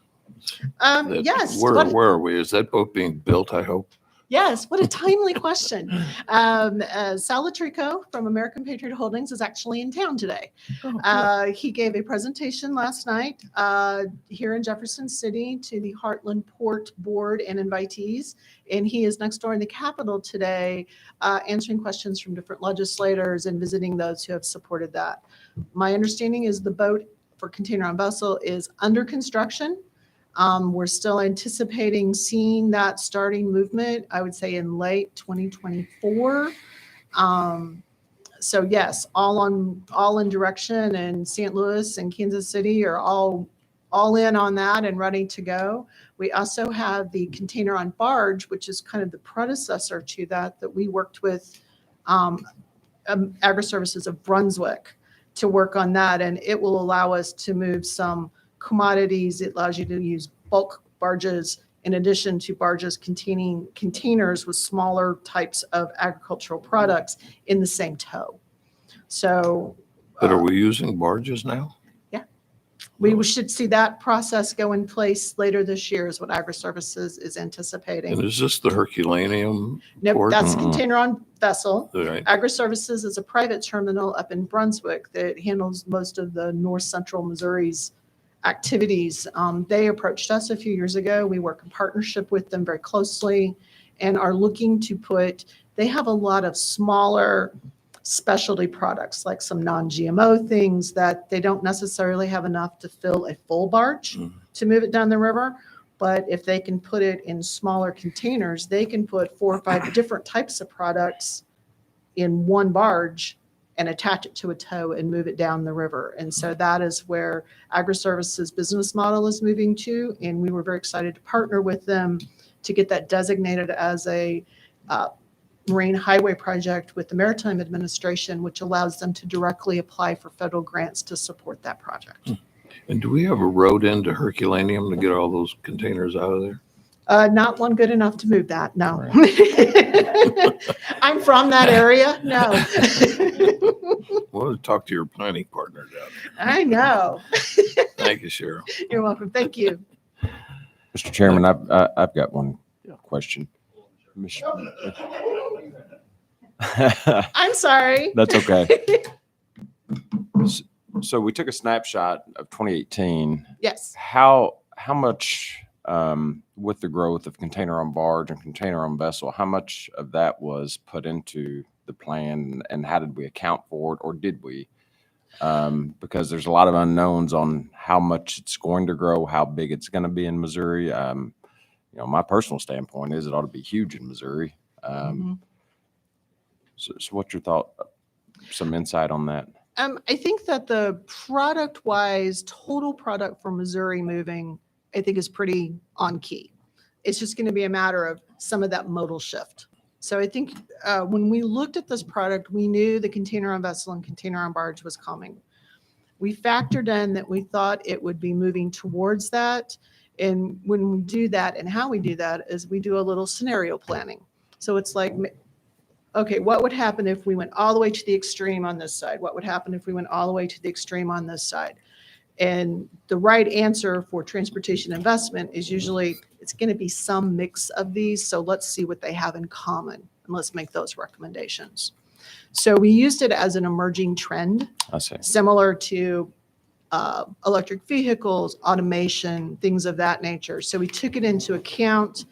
Yes. Where are we? Is that boat being built, I hope? Yes, what a timely question. Sal Latrico from American Patriot Holdings is actually in town today. He gave a presentation last night here in Jefferson City to the Heartland Port Board and invitees. And he is next door in the Capitol today answering questions from different legislators and visiting those who have supported that. My understanding is the boat for container on vessel is under construction. We're still anticipating seeing that starting movement, I would say in late 2024. So yes, all in direction, and St. Louis and Kansas City are all in on that and ready to go. We also have the container on barge, which is kind of the predecessor to that we worked with Agri-Services of Brunswick to work on that, and it will allow us to move some commodities. It allows you to use bulk barges in addition to barges containing containers with smaller types of agricultural products in the same tow. So, But are we using barges now? yeah, we should see that process go in place later this year is what Agri-Services is anticipating. And is this the Herculaneum Nope, port? that's a container on vessel. Right. Agri-Services is a private terminal up in Brunswick that handles most of the north central Missouri's activities. They approached us a few years ago. We work in partnership with them very closely and are looking to they have a lot of smaller specialty products, like some non-GMO things that they don't necessarily have enough to fill a full barge to move it down the river. But if they can put it in smaller containers, they can put 4 or 5 different types of products in one barge and attach it to a tow and move it down the river. And so that is where Agri-Services business model is moving to. And we were very excited to partner with them to get that designated as a marine highway project with the Maritime Administration, which allows them to directly apply for federal grants to support that project. And do we have a road into Herculaneum to get all those containers out of there? Not one good enough to move that, no. I'm from that area, no. Well, talk to your planning partner down there. I know. Thank you, Cheryl. You're welcome. Thank you. Mr. Chairman, I've got one question. I'm sorry. That's okay. So we took a snapshot of 2018. Yes. How much, with the growth of container on barge and container on vessel, how much of that was put into the plan, and how did we account for it, or did we? Because there's a lot of unknowns on how much it's going to grow, how big it's going to be in Missouri. My personal standpoint is it ought to be huge in Missouri. So what's your thought? Some insight on that? I think that the product-wise, total product for Missouri moving, I think is pretty on key. It's just going to be a matter of some of that modal shift. So I think when we looked at this product, we knew the container on vessel and container on barge was coming. We factored in that we thought it would be moving towards that. And when we do that, and how we do that is we do a little scenario planning. So it's like, okay, what would happen if we went all the way to the extreme on this side? What would happen if we went all the way to the extreme on this side? And the right answer for transportation investment is usually it's going to be some mix of these. So let's see what they have in common and let's make those recommendations. So we used it as an emerging trend, similar to electric vehicles, automation, things of that nature. So we took it into account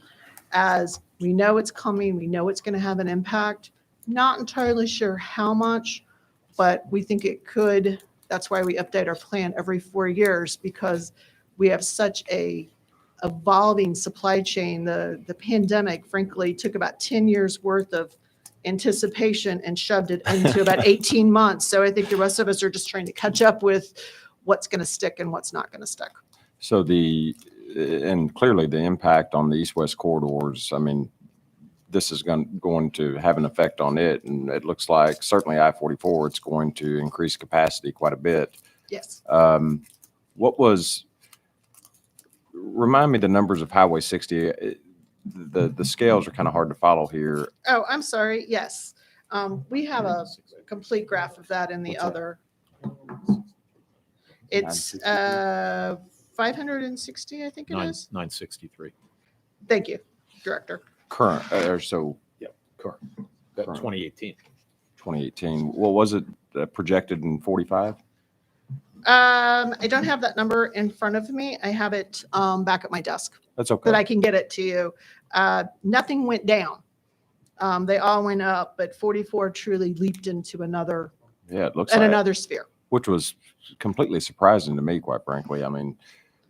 as we know it's coming, we know it's going to have an impact. Not entirely sure how much, but we think it could. That's why we update our plan every 4 years, because we have such a evolving supply chain. The pandemic, frankly, took about 10 years worth of anticipation and shoved it into about 18 months. So I think the rest of us are just trying to catch up with what's going to stick and what's not going to stick. So and clearly the impact on the east-west corridors, I mean, this is going to have an effect on it. And it looks like certainly I-44, it's going to increase capacity quite a bit. Yes. Remind me the numbers of Highway 60. The scales are kind of hard to follow here. Oh, I'm sorry. Yes. We have a complete graph of that in the other. It's 560, I think it is. 963. Thank you, Director. Current, Current. 2018. 2018. What was it projected in 45? I don't have that number in front of me. I have it back at my desk. That's okay. That I can get it to you. Nothing went down. They all went up, but 44 truly leaped into another. Yeah, it looks in like another sphere. Which was completely surprising to me, quite frankly. I mean,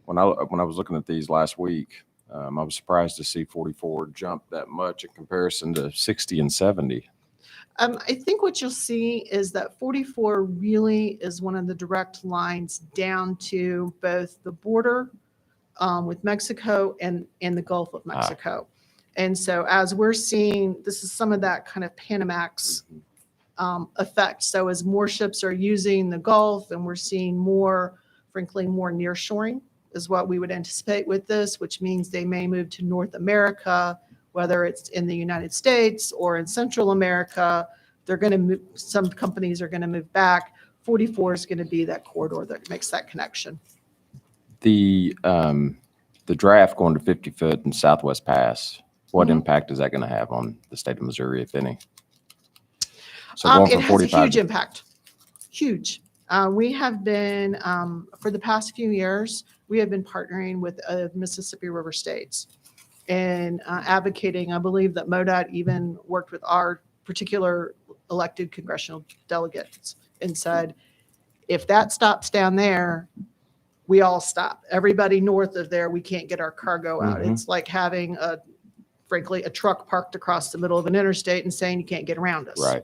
when I was looking at these last week, I was surprised to see 44 jump that much in comparison to 60 and 70. I think what you'll see is that 44 really is one of the direct lines down to both the border with Mexico and the Gulf of Mexico. And so as we're seeing, this is some of that kind of Panamax effect. So as more ships are using the Gulf, and we're seeing more, frankly, more nearshoring is what we would anticipate with this, which means they may move to North America, whether it's in the United States or in Central America. They're going to move, some companies are going to move back. 44 is going to be that corridor that makes that connection. The draft going to 50-foot in Southwest Pass, what impact is that going to have on the state of Missouri, if any? So going It from has 45 a huge impact. Huge. We have been, for the past few years, we have been partnering with Mississippi River States and advocating. I believe that MoDOT even worked with our particular elected congressional delegates and said, if that stops down there, we all stop. Everybody north of there, we can't get our cargo out. Mhm. It's like having frankly, a truck parked across the middle of an interstate and saying you can't get around us. Right.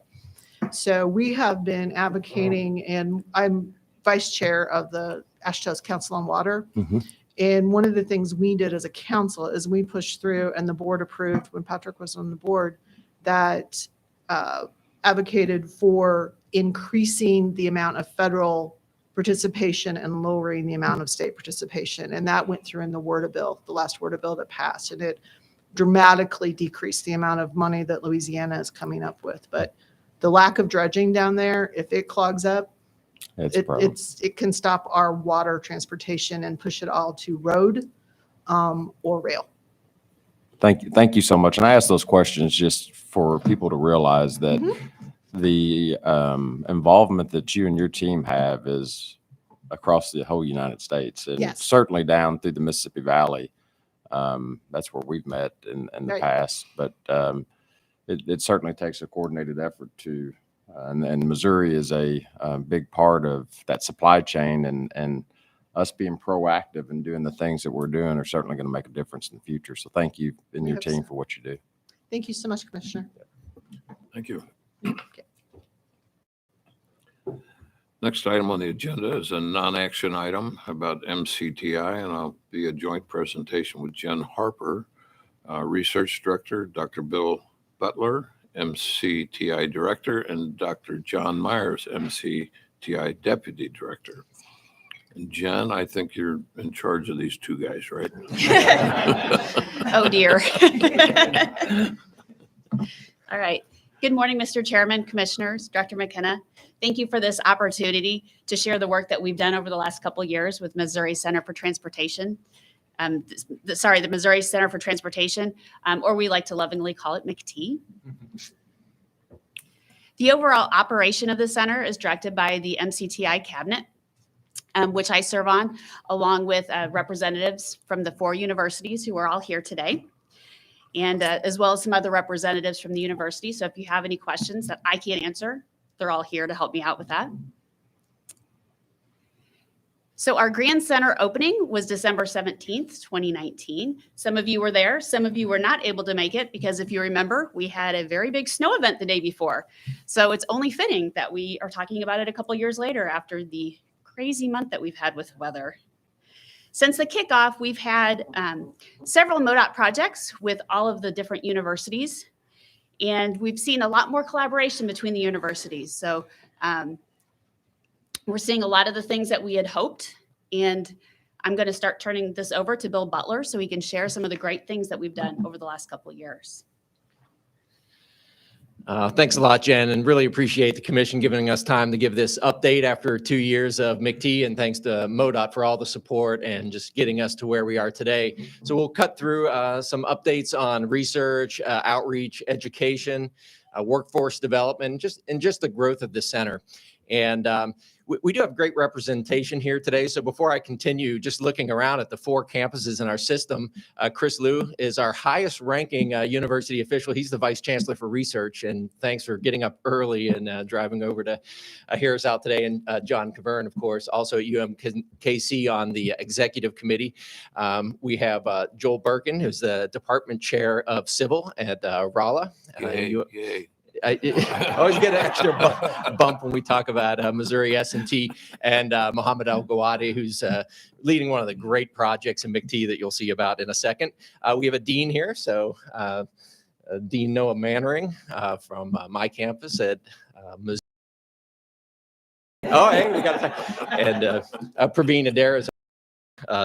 So we have been advocating, and I'm vice chair of the Ashtabula Council on Water. Mhm. And one of the things we did as a council is we pushed through, and the board approved when Patrick was on the board, that advocated for increasing the amount of federal participation and lowering the amount of state participation. And that went through in the WRDA bill, the last WRDA bill that passed. And it dramatically decreased the amount of money that Louisiana is coming up with. But the lack of dredging down there, if it clogs up, it can stop our water transportation and push it all to road or rail. Thank you so much. And I ask those questions just for people to realize that the involvement that you and your team have is across the whole United States, and Yes. certainly down through the Mississippi Valley. That's where we've met in the Right. past, but it certainly takes a coordinated effort to, and Missouri is a big part of that supply chain, and us being proactive and doing the things that we're doing are certainly going to make a difference in the future. So thank you and your Hope team so. for what you do. Thank you so much, Commissioner. Thank you. Next item on the agenda is a non-action item about MCTI, and I'll be a joint presentation with Jen Harper, Research Director, Dr. Bill Butler, MCTI Director, and Dr. John Myers, MCTI Deputy Director. And Jen, I think you're in charge of these two guys, right? Oh, dear. All right. Good morning, Mr. Chairman, Commissioners, Dr. McKenna. Thank you for this opportunity to share the work that we've done over the last couple of years with Missouri Center for Transportation. The Missouri Center for Transportation, or we like to lovingly call it MHTC. The overall operation of the center is directed by the MCTI Cabinet, which I serve on, along with representatives from the 4 universities who are all here today, and as well as some other representatives from the university. So if you have any questions that I can't answer, they're all here to help me out with that. So our Grand Center opening was December 17th, 2019. Some of you were there. Some of you were not able to make it because if you remember, we had a very big snow event the day before. So it's only fitting that we are talking about it a couple years later after the crazy month that we've had with weather. Since the kickoff, we've had several MoDOT projects with all of the different universities, and we've seen a lot more collaboration between the universities. So we're seeing a lot of the things that we had hoped, and I'm going to start turning this over to Bill Butler so he can share some of the great things that we've done over the last couple of years. Thanks a lot, Jen, and really appreciate the commission giving us time to give this update after 2 years of MHTC, and thanks to MoDOT for all the support and just getting us to where we are today. So we'll cut through some updates on research, outreach, education, workforce development, just the growth of the center. And we do have great representation here today. So before I continue, just looking around at the 4 campuses in our system, Chris Liu is our highest ranking university official. He's the vice chancellor for research. And thanks for getting up early and driving over to hear us out today. And John Cavern, of course, also at UMKC on the executive committee. We have Joel Birkin, who's the department chair of civil at Rolla. Yay. I always get an extra bump when we talk about Missouri S&T, and Mohammed Al-Gawadi, who's leading one of the great projects in MHTC that you'll see about in a second. We have a dean here, so Dean Noah Mannering from my campus at Missouri. Oh, hey, we got to, and Praveen Adair is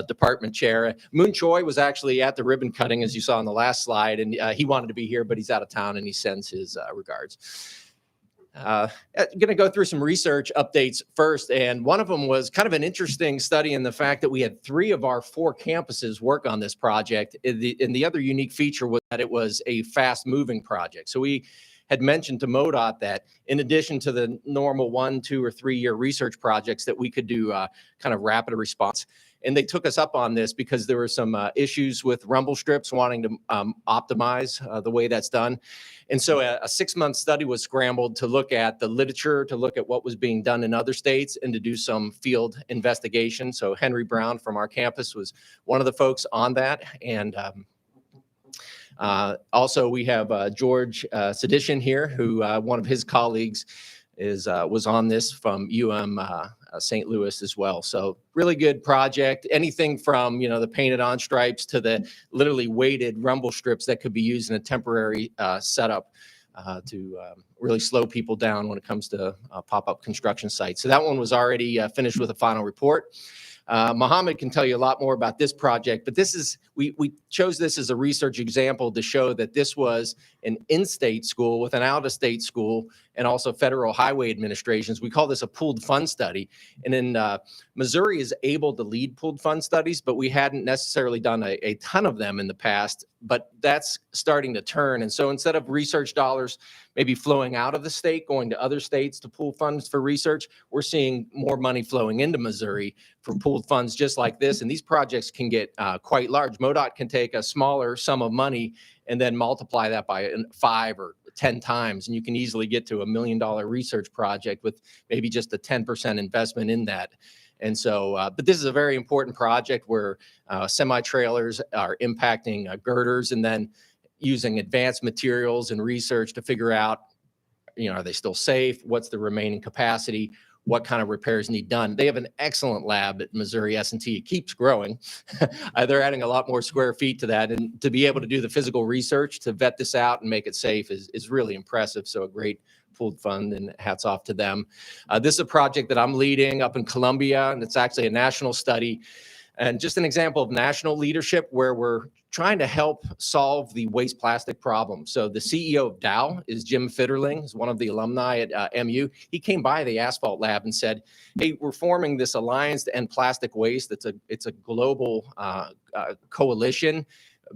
department chair. Moon Choi was actually at the ribbon cutting, as you saw on the last slide, and he wanted to be here, but he's out of town, and he sends his regards. Going to go through some research updates first, and one of them was kind of an interesting study in the fact that we had 3 of our 4 campuses work on this project, and the other unique feature was that it was a fast-moving project. So we had mentioned to MoDOT that in addition to the normal 1, 2, or 3 year research projects that we could do kind of rapid response. And they took us up on this because there were some issues with rumble strips wanting to optimize the way that's done. And so a 6-month study was scrambled to look at the literature, to look at what was being done in other states, and to do some field investigation. So Henry Brown from our campus was one of the folks on that. And also we have George Sedition here, who one of his colleagues was on this from St. Louis as well. So really good project. Anything from, the painted on stripes to the literally weighted rumble strips that could be used in a temporary setup to really slow people down when it comes to pop-up construction sites. So that one was already finished with a final report. Mohammed can tell you a lot more about this project, but we chose this as a research example to show that this was an in-state school with an out-of-state school and also Federal Highway Administrations. We call this a pooled fund study. And in Missouri is able to lead pooled fund studies, but we hadn't necessarily done a ton of them in the past, but that's starting to turn. And so instead of research dollars maybe flowing out of the state, going to other states to pool funds for research, we're seeing more money flowing into Missouri for pooled funds just like this. And these projects can get quite large. MoDOT can take a smaller sum of money and then multiply that by 5 or 10 times. And you can easily get to $1 million research project with maybe just a 10% investment in that. And so, but this is a very important project where semi-trailers are impacting girders, and then using advanced materials and research to figure out, are they still safe? What's the remaining capacity? What kind of repairs need done? They have an excellent lab at Missouri S&T. It keeps growing. They're adding a lot more square feet to that. And to be able to do the physical research to vet this out and make it safe is really impressive. So a great pooled fund, and hats off to them. This is a project that I'm leading up in Columbia, and it's actually a national study. And just an example of national leadership where we're trying to help solve the waste plastic problem. So the CEO of Dow is Jim Fitterling, who's one of the alumni at MU. He came by the asphalt lab and said, hey, we're forming this alliance to end plastic waste. It's a global coalition.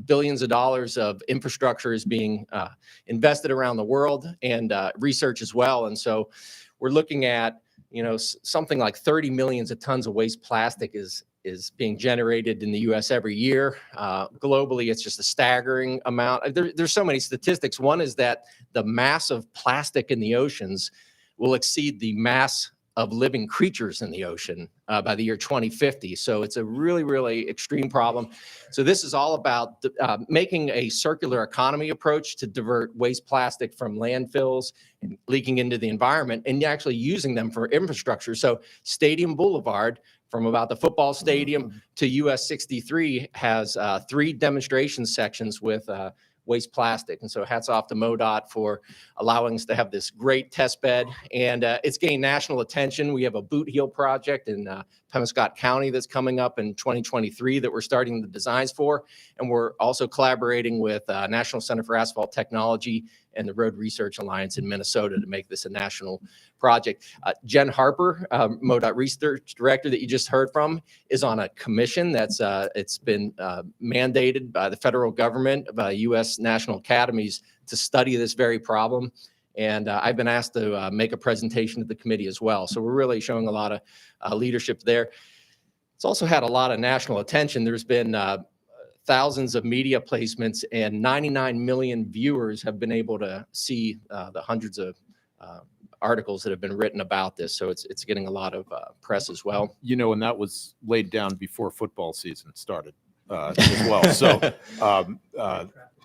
Billions of dollars of infrastructure is being invested around the world, and research as well. And so we're looking at, something like 30 million tons of waste plastic is being generated in the U.S. every year. Globally, it's just a staggering amount. There's so many statistics. One is that the mass of plastic in the oceans will exceed the mass of living creatures in the ocean by the year 2050. So it's a really, really extreme problem. So this is all about making a circular economy approach to divert waste plastic from landfills and leaking into the environment, and actually using them for infrastructure. So Stadium Boulevard, from about the football stadium to US 63, has 3 demonstration sections with waste plastic. And so hats off to MoDOT for allowing us to have this great test bed. And it's gained national attention. We have a boot heel project in Pemiscot County that's coming up in 2023 that we're starting the designs for. And we're also collaborating with National Center for Asphalt Technology and the Road Research Alliance in Minnesota to make this a national project. Jen Harper, MoDOT Research Director that you just heard from, is on a commission that's it's been mandated by the federal government, by U.S. National Academies, to study this very problem. And I've been asked to make a presentation to the committee as well. So we're really showing a lot of leadership there. It's also had a lot of national attention. There's been thousands of media placements, and 99 million viewers have been able to see the hundreds of articles that have been written about this. So it's getting a lot of press as well. And that was laid down before football season started as well. So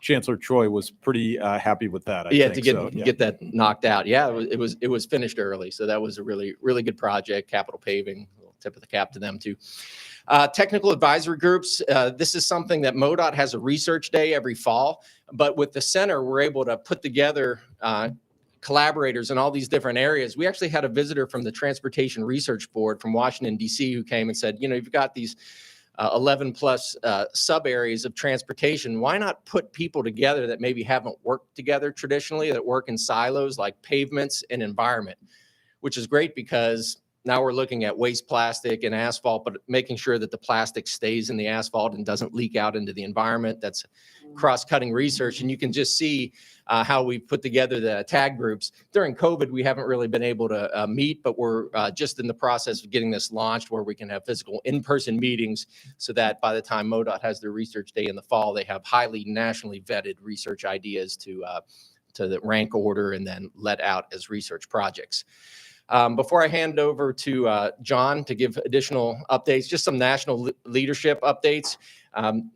Chancellor Troy was pretty happy with that. I think. Get that knocked out. Yeah, it was finished early. So that was a really, really good project. Capital Paving, tip of the cap to them too. Technical advisory groups. This is something that MoDOT has a research day every fall, but with the center, we're able to put together collaborators in all these different areas. We actually had a visitor from the Transportation Research Board from Washington, D.C. who came and said, you've got these 11 plus sub areas of transportation. Why not put people together that maybe haven't worked together traditionally, that work in silos like pavements and environment, which is great because Now we're looking at waste plastic and asphalt, but making sure that the plastic stays in the asphalt and doesn't leak out into the environment. That's cross-cutting research. And you can just see how we put together the tag groups. During COVID, we haven't really been able to meet, but we're just in the process of getting this launched where we can have physical in-person meetings so that by the time MoDOT has their research day in the fall, they have highly nationally vetted research ideas to the rank order and then let out as research projects. Before I hand over to John to give additional updates, just some national leadership updates.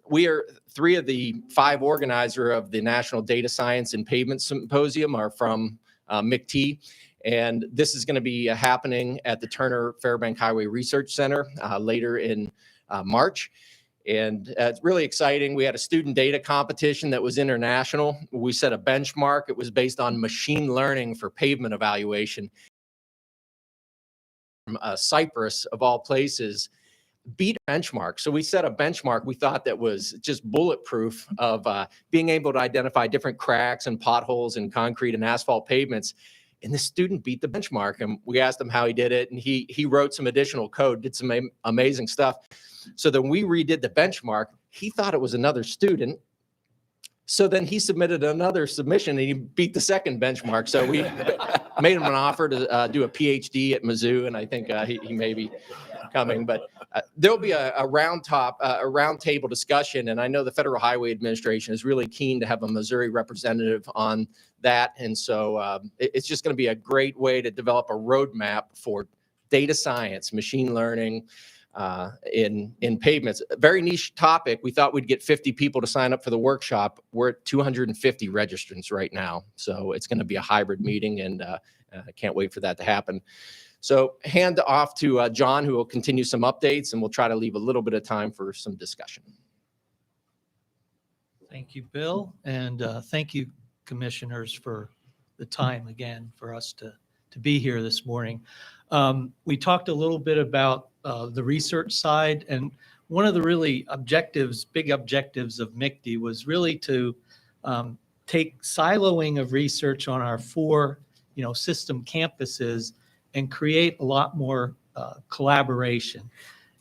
We are 3 of the 5 organizers of the National Data Science and Pavement Symposium are from MHTC. And this is going to be happening at the Turner Fairbank Highway Research Center later in March. And it's really exciting. We had a student data competition that was international. We set a benchmark. It was based on machine learning for pavement evaluation. Cyprus, of all places, beat a benchmark. So we set a benchmark we thought that was just bulletproof of being able to identify different cracks and potholes in concrete and asphalt pavements. And the student beat the benchmark. And we asked him how he did it. And he wrote some additional code, did some amazing stuff. So then we redid the benchmark. He thought it was another student. So then he submitted another submission and he beat the second benchmark. So we made him an offer to do a PhD at Mizzou, and I think he may be coming. But there'll be a round table discussion, and I know the Federal Highway Administration is really keen to have a Missouri representative on that. And so it's just going to be a great way to develop a roadmap for data science, machine learning, in pavements. A very niche topic. We thought we'd get 50 people to sign up for the workshop. We're at 250 registrants right now. So it's going to be a hybrid meeting, and I can't wait for that to happen. So hand off to John, who will continue some updates, and we'll try to leave a little bit of time for some discussion. Thank you, Bill. And thank you, commissioners, for the time again for us to be here this morning. We talked a little bit about the research side, and one of the really big objectives of MHTC was really to take siloing of research on our 4, system campuses and create a lot more collaboration.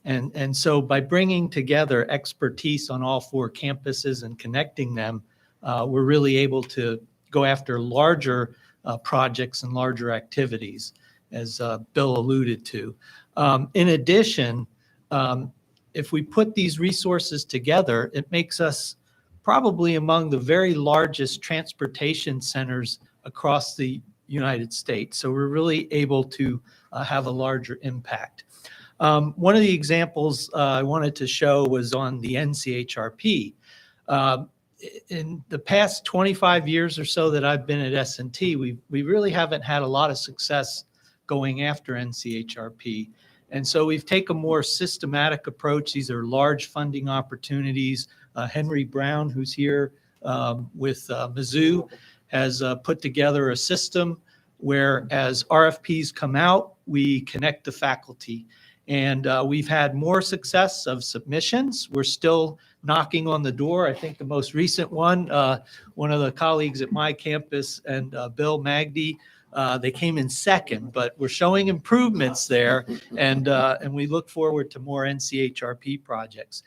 And so by bringing together expertise on all 4 campuses and connecting them, we're really able to go after larger projects and larger activities, as Bill alluded to. In addition, if we put these resources together, it makes us probably among the very largest transportation centers across the United States. So we're really able to have a larger impact. One of the examples I wanted to show was on the NCHRP. In the past 25 years or so that I've been at S&T, we really haven't had a lot of success going after NCHRP. And so we've taken a more systematic approach. These are large funding opportunities. Henry Brown, who's here with Mizzou, has put together a system where as RFPs come out, we connect the faculty. And we've had more success of submissions. We're still knocking on the door. I think the most recent one of the colleagues at my campus and Bill Magdy, they came in second, but we're showing improvements there, and we look forward to more NCHRP projects.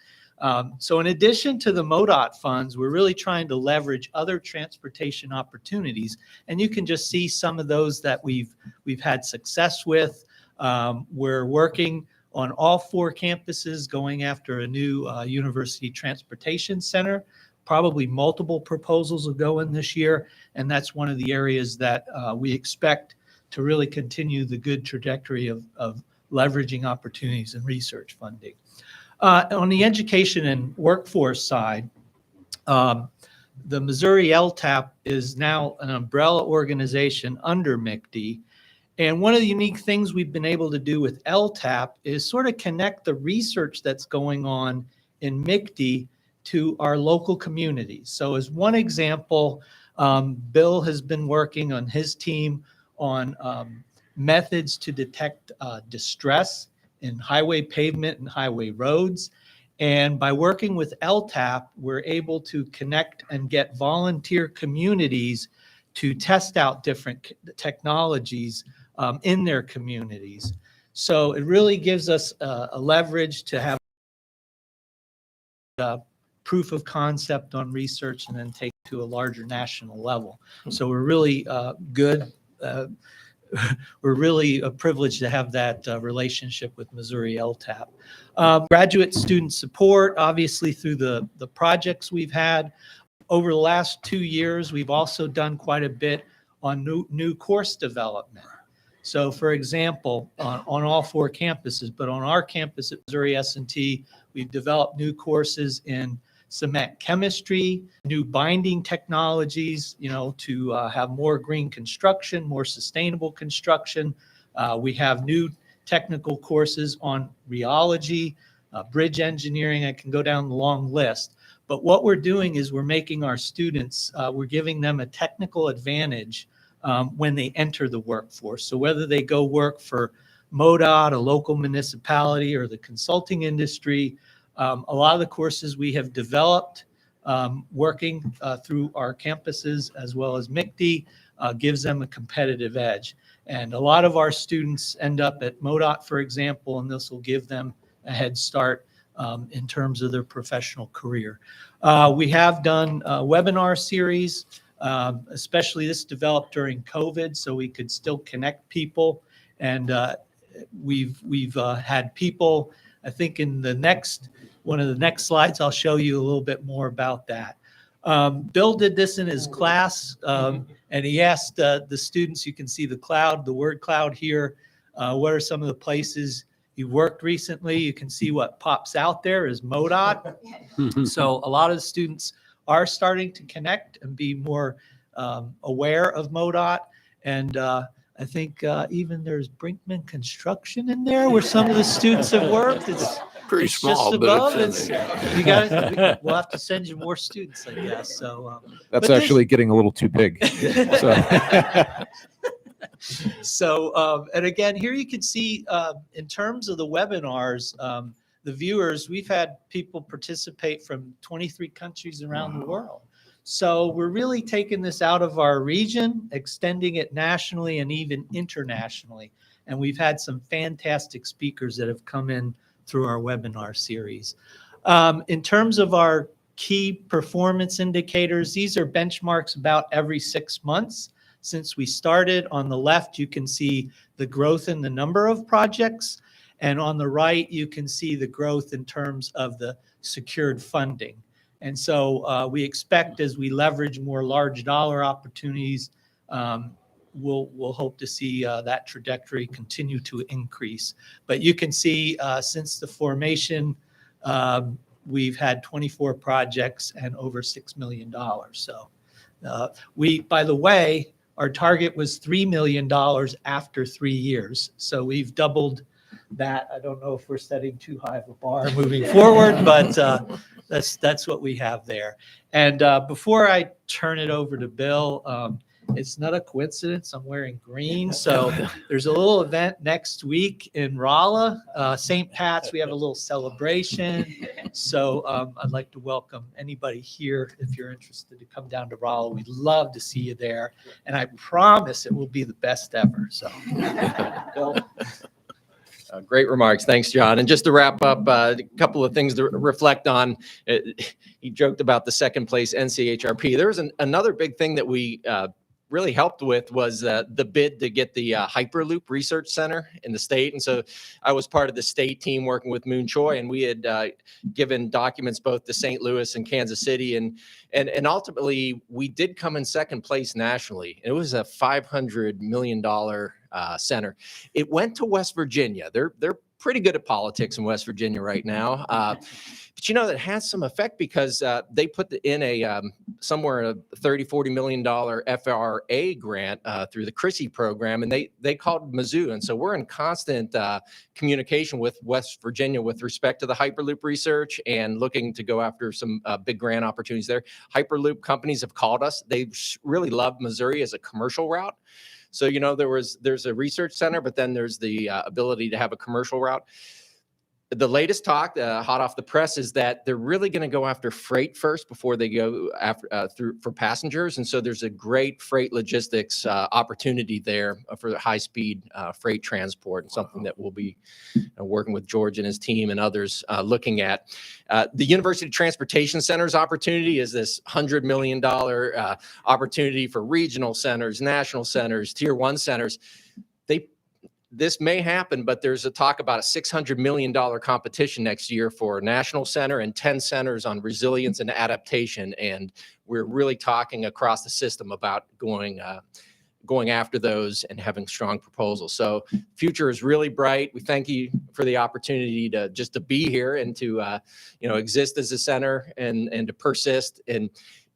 So in addition to the MoDOT funds, we're really trying to leverage other transportation opportunities, and you can just see some of those that we've had success with. We're working on all 4 campuses, going after a new university transportation center. Probably multiple proposals will go in this year, and that's one of the areas that we expect to really continue the good trajectory of leveraging opportunities and research funding. On the education and workforce side, the Missouri LTAP is now an umbrella organization under MHTC. And one of the unique things we've been able to do with LTAP is sort of connect the research that's going on in MHTC to our local communities. So as one example, Bill has been working on his team on methods to detect distress in highway pavement and highway roads. And by working with LTAP, we're able to connect and get volunteer communities to test out different technologies in their communities. So it really gives us a leverage to have proof of concept on research and then take to a larger national level. So we're really good. We're really privileged to have that relationship with Missouri LTAP. Graduate student support, obviously through the projects we've had. Over the last 2 years, we've also done quite a bit on new course development. So for example, on all 4 campuses, but on our campus at Missouri S&T, we've developed new courses in cement chemistry, new binding technologies, to have more green construction, more sustainable construction. We have new technical courses on rheology, bridge engineering. I can go down the long list. But what we're doing is we're making our students, we're giving them a technical advantage when they enter the workforce. So whether they go work for MoDOT, a local municipality, or the consulting industry, a lot of the courses we have developed working through our campuses as well as MHTC gives them a competitive edge. And a lot of our students end up at MoDOT, for example, and this will give them a head start in terms of their professional career. We have done a webinar series, especially this developed during COVID, so we could still connect people. And we've had people, I think in one of the next slides, I'll show you a little bit more about that. Bill did this in his class, and he asked the students, you can see the word cloud here, what are some of the places you worked recently? You can see what pops out there is MoDOT. So a lot of the students are starting to connect and be more aware of MoDOT. And I think even there's Brinkman Construction in there where some of the students have worked. It's Pretty it's small, just but above. it's in You guys, we'll have to send you more students, I guess. So That's but actually getting a little too big. So, and again, here you can see in terms of the webinars, the viewers, we've had people participate from 23 countries around the world. So we're really taking this out of our region, extending it nationally and even internationally. And we've had some fantastic speakers that have come in through our webinar series. In terms of our key performance indicators, these are benchmarks about every 6 months. Since we started, on the left, you can see the growth in the number of projects. And on the right, you can see the growth in terms of the secured funding. And so we expect as we leverage more large dollar opportunities, we'll hope to see that trajectory continue to increase. But you can see since the formation, we've had 24 projects and over $6 million. So by the way, our target was $3 million after 3 years. So we've doubled that. I don't know if we're setting too high of a bar moving forward, but that's what we have there. And before I turn it over to Bill, it's not a coincidence I'm wearing green. So there's a little event next week in Rolla, St. Pat's. We have a little celebration. So I'd like to welcome anybody here if you're interested to come down to Rolla. We'd love to see you there. And I promise it will be the best ever. So Bill. Great remarks. Thanks, John. And just to wrap up, a couple of things to reflect on. He joked about the second place NCHRP. There was another big thing that we really helped with was the bid to get the Hyperloop Research Center in the state. And so I was part of the state team working with Moon Choi, and we had given documents both to St. Louis and Kansas City. And ultimately, we did come in second place nationally. It was a $500 million center. It went to West Virginia. They're pretty good at politics in West Virginia right now. But that has some effect because they put in a somewhere a $30-40 million FRA grant through the Chrissy program, and they called Mizzou. And so we're in constant communication with West Virginia with respect to the Hyperloop research and looking to go after some big grant opportunities there. Hyperloop companies have called us. They really love Missouri as a commercial route. So, you know, there's a research center, but then there's the ability to have a commercial route. the latest talk, hot off the press, is that they're really going to go after freight first before they go after through for passengers. And so there's a great freight logistics opportunity there for high-speed freight transport, and something that we'll be working with George and his team and others looking at. The University Transportation Center's opportunity is this $100 million opportunity for regional centers, national centers, tier 1 centers. This may happen, but there's a talk about a $600 million competition next year for a national center and 10 centers on resilience and adaptation. And we're really talking across the system about going after those and having strong proposals. So future is really bright. We thank you for the opportunity to be here and to exist as a center and to persist. And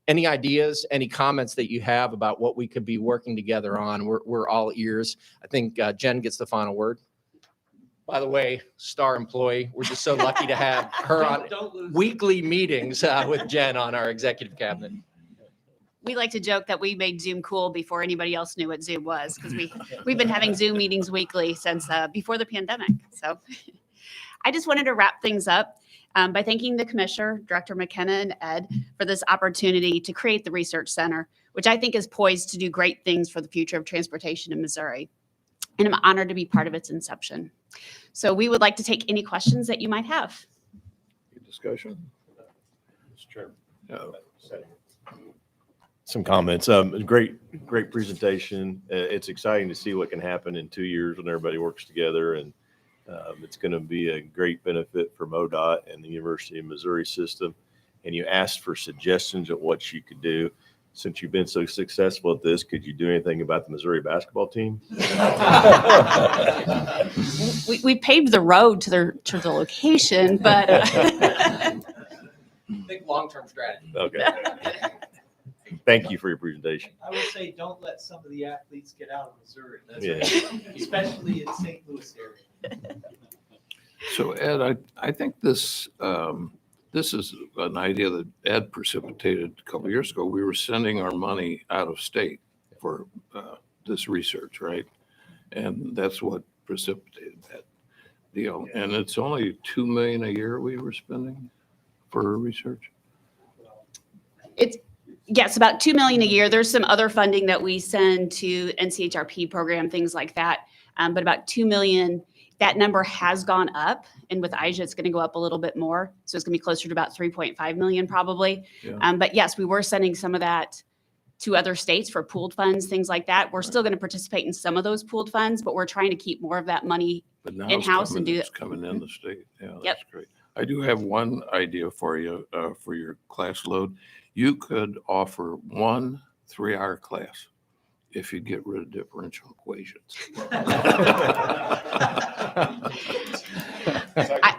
any ideas, any comments that you have about what we could be working together on, we're all ears. I think Jen gets the final word. By the way, star employee, we're just so lucky to have her on weekly meetings with Jen on our executive cabinet. We like to joke that we made Zoom cool before anybody else knew what Zoom was, because we've been having Zoom meetings weekly since before the pandemic. So I just wanted to wrap things up by thanking the Commissioner, Director McKenna, and Ed for this opportunity to create the Research Center, which I think is poised to do great things for the future of transportation in Missouri. And I'm honored to be part of its inception. So we would like to take any questions that you might have. Discussion? Mr. Chairman. No. Some comments. Great presentation. It's exciting to see what can happen in 2 years when everybody works together, and it's going to be a great benefit for MoDOT and the University of Missouri system. And you asked for suggestions of what you could do. Since you've been so successful at this, could you do anything about the Missouri basketball team? We paved the road to the location, but Big long-term strategy. Okay. Thank you for your presentation. I would say don't let some of the athletes get out of Missouri. Yeah. Especially in St. Louis area. So Ed, I think this is an idea that Ed precipitated a couple of years ago. We were sending our money out of state for this research, right? And that's what precipitated that deal. And it's only $2 million a year we were spending for research. Yes, about $2 million a year. There's some other funding that we send to NCHRP program, things like that. But about $2 million, that number has gone up. And with IJA, it's going to go up a little bit more. So it's going to be closer to about 3.5 million probably. Yeah. But yes, we were sending some of that to other states for pooled funds, things like that. We're still going to participate in some of those pooled funds, but we're trying to keep more of that money But now in-house and do it's coming in the state. Yeah, that's Yep. great. I do have one idea for you for your class load. You could offer 1 3-hour class if you get rid of differential equations.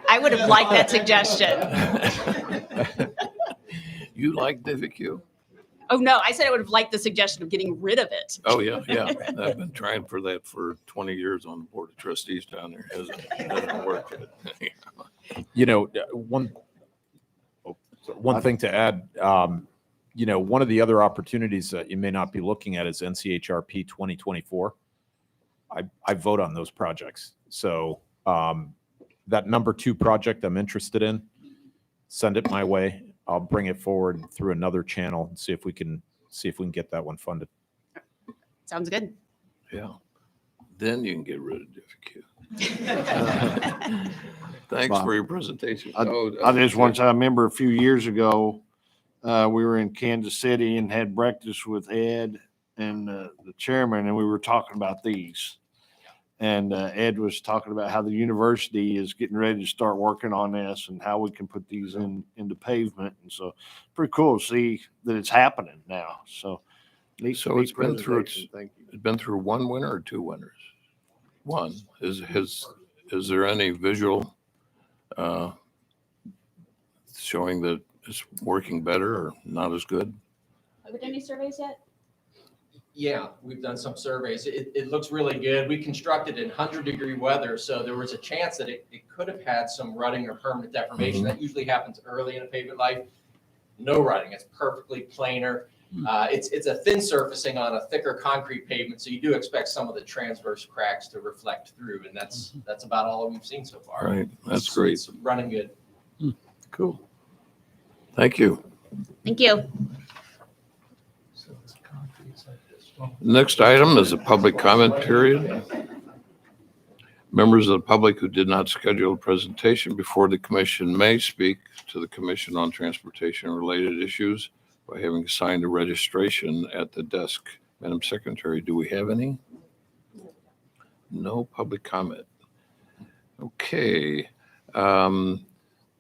I would have liked that suggestion. You like DivvyQ? Oh, no, I said I would have liked the suggestion of getting rid of it. Oh, yeah. I've been trying for that for 20 years on the Board of Trustees down there. It hasn't worked yet. One thing to add, one of the other opportunities that you may not be looking at is NCHRP 2024. I vote on those projects. So that number 2 project I'm interested in, send it my way. I'll bring it forward through another channel and see if we can get that one funded. Sounds good. Yeah. Then you can get rid of DivvyQ. Thanks for your presentation. I just want to, I remember a few years ago, we were in Kansas City and had breakfast with Ed and the chairman, and we were talking about these. And Ed was talking about how the university is getting ready to start working on this and how we can put these into pavement. And so pretty cool to see that it's happening now. So it's been through 1 winter or 2 winters? 1. Is there any visual showing that it's working better or not as good? Have we done any surveys yet? Yeah, we've done some surveys. It looks really good. We constructed in 100-degree weather, so there was a chance that it could have had some rutting or permanent deformation. That usually happens early in a pavement life. No rutting. It's perfectly planar. It's a thin surfacing on a thicker concrete pavement, so you do expect some of the transverse cracks to reflect through, and that's about all we've seen so far. Right, that's It's- great. It's running good. Cool. Thank you. Thank you. Next item is a public comment period. Members of the public who did not schedule a presentation before the commission may speak to the commission on transportation-related issues by having signed a registration at the desk. Madam Secretary, do we have any? No public comment. Okay.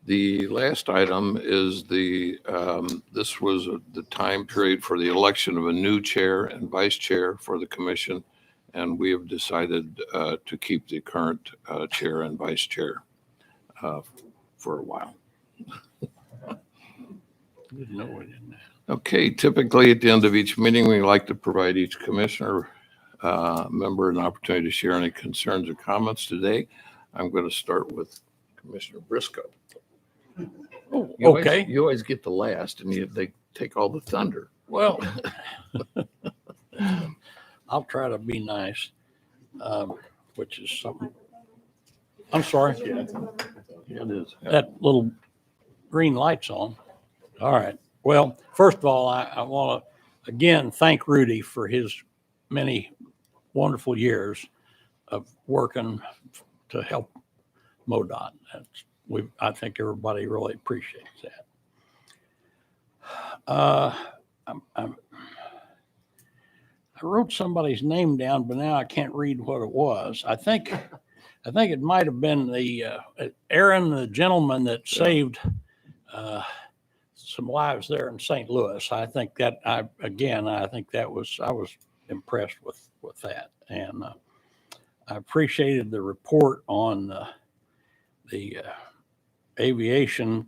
The last item is this was the time period for the election of a new chair and vice chair for the commission. And we have decided to keep the current chair and vice chair for a while. Didn't know we didn't. Okay, typically at the end of each meeting, we like to provide each commissioner member an opportunity to share any concerns or comments today. I'm going to start with Commissioner Briscoe. Oh, You always- okay. You always get the last and they take all the thunder. Well, I'll try to be nice, which is something. I'm sorry. Yeah, it is. That little green light's on. All right. Well, first of all, I want to again thank Rudy for his many wonderful years of working to help MoDOT. I think everybody really appreciates that. I wrote somebody's name down, but now I can't read what it was. I think it might have been Aaron, the gentleman that saved some lives there in St. Louis. I think I was impressed with that, and I appreciated the report on the aviation,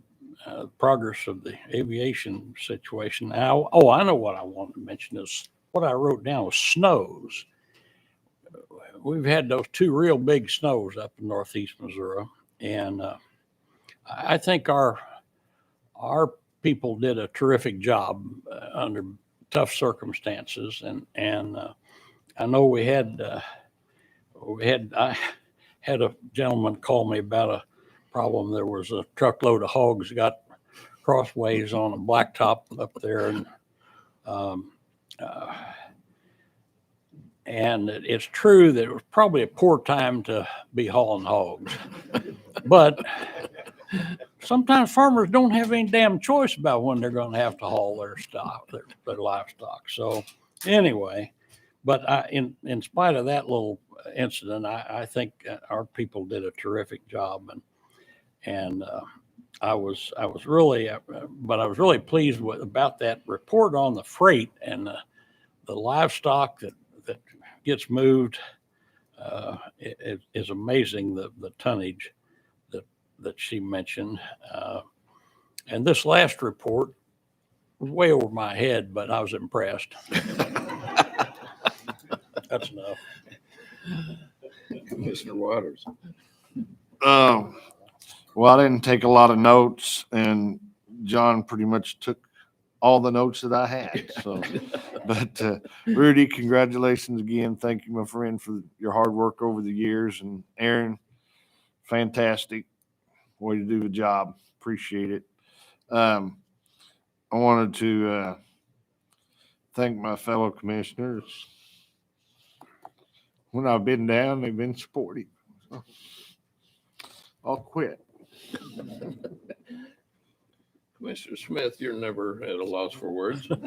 progress of the aviation situation. Now, I know what I wanted to mention is what I wrote down was snows. We've had those two real big snows up in northeast Missouri, and I think our people did a terrific job under tough circumstances, and I know I had a gentleman call me about a problem. There was a truckload of hogs got crossways on a blacktop up there, and it's true that it was probably a poor time to be hauling hogs, but sometimes farmers don't have any damn choice about when they're going to have to haul their stock, their livestock. So anyway, but in spite of that little incident, I think our people did a terrific job, and I was really pleased about that report on the freight and the livestock that gets moved. It is amazing the tonnage that she mentioned. And this last report was way over my head, but I was impressed. That's enough. Commissioner Waters. Well, I didn't take a lot of notes, and John pretty much took all the notes that I had. So, but Rudy, congratulations again. Thank you, my friend, for your hard work over the years. And Aaron, fantastic way to do the job. Appreciate it. I wanted to thank my fellow commissioners. When I've been down, they've been supportive. I'll quit. Commissioner Smith, you're never at a loss for words. Step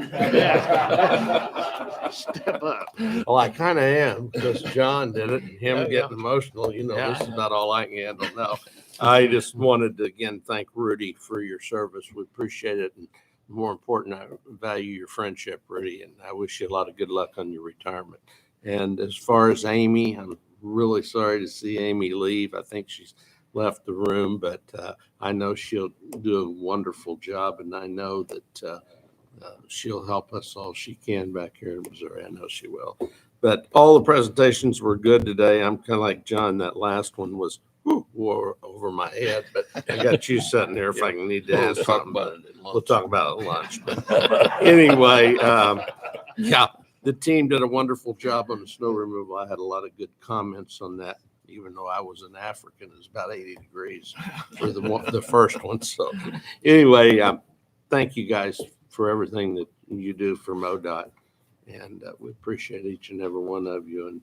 up. Well, I kind of am because John did it and him getting emotional. Yeah. This is about all I can handle now. I just wanted to again thank Rudy for your service. We appreciate it. And more important, I value your friendship, Rudy. And I wish you a lot of good luck on your retirement. And as far as Amy, I'm really sorry to see Amy leave. I think she's left the room, but I know she'll do a wonderful job. And I know that she'll help us all she can back here in Missouri. I know she will. But all the presentations were good today. I'm kind of like John. That last one was war over my head, but I got you sitting there if I can need to We'll ask talk something. about it at lunch. We'll talk about it at lunch. But anyway, yeah, the team did a wonderful job on the snow removal. I had a lot of good comments on that, even though I was an African. It was about 80 degrees for the first one. So anyway, thank you guys for everything that you do for MoDOT. And we appreciate each and every one of you. And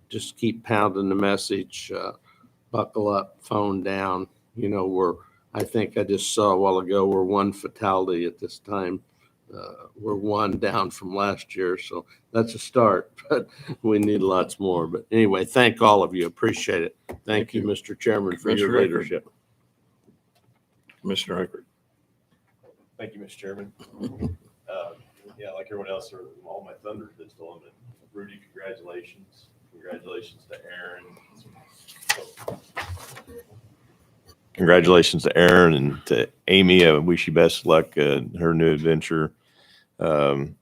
just keep pounding the message. Buckle up, phone down. You know, I think I just saw a while ago, we're one fatality at this time. We're one down from last year. So that's a start, but we need lots more. But anyway, thank all of you. Appreciate it. Thank you, Mr. Chairman, for your Mr. Eckert. leadership. Mr. Eckert. Thank you, Mr. Chairman. Yeah, like everyone else, all my thunder's been stolen, but Rudy, congratulations. Congratulations to Aaron. Congratulations to Aaron and to Amy. I wish you best luck in her new adventure. And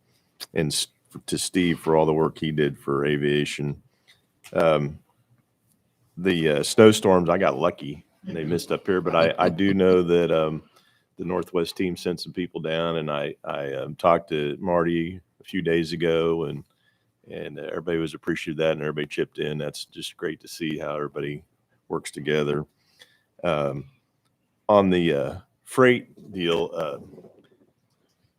to Steve for all the work he did for aviation. The snowstorms, I got lucky. They missed up here, but I do know that the Northwest team sent some people down, and I talked to Marty a few days ago, and everybody was appreciative of that, and everybody chipped in. That's just great to see how everybody works together. On the freight deal,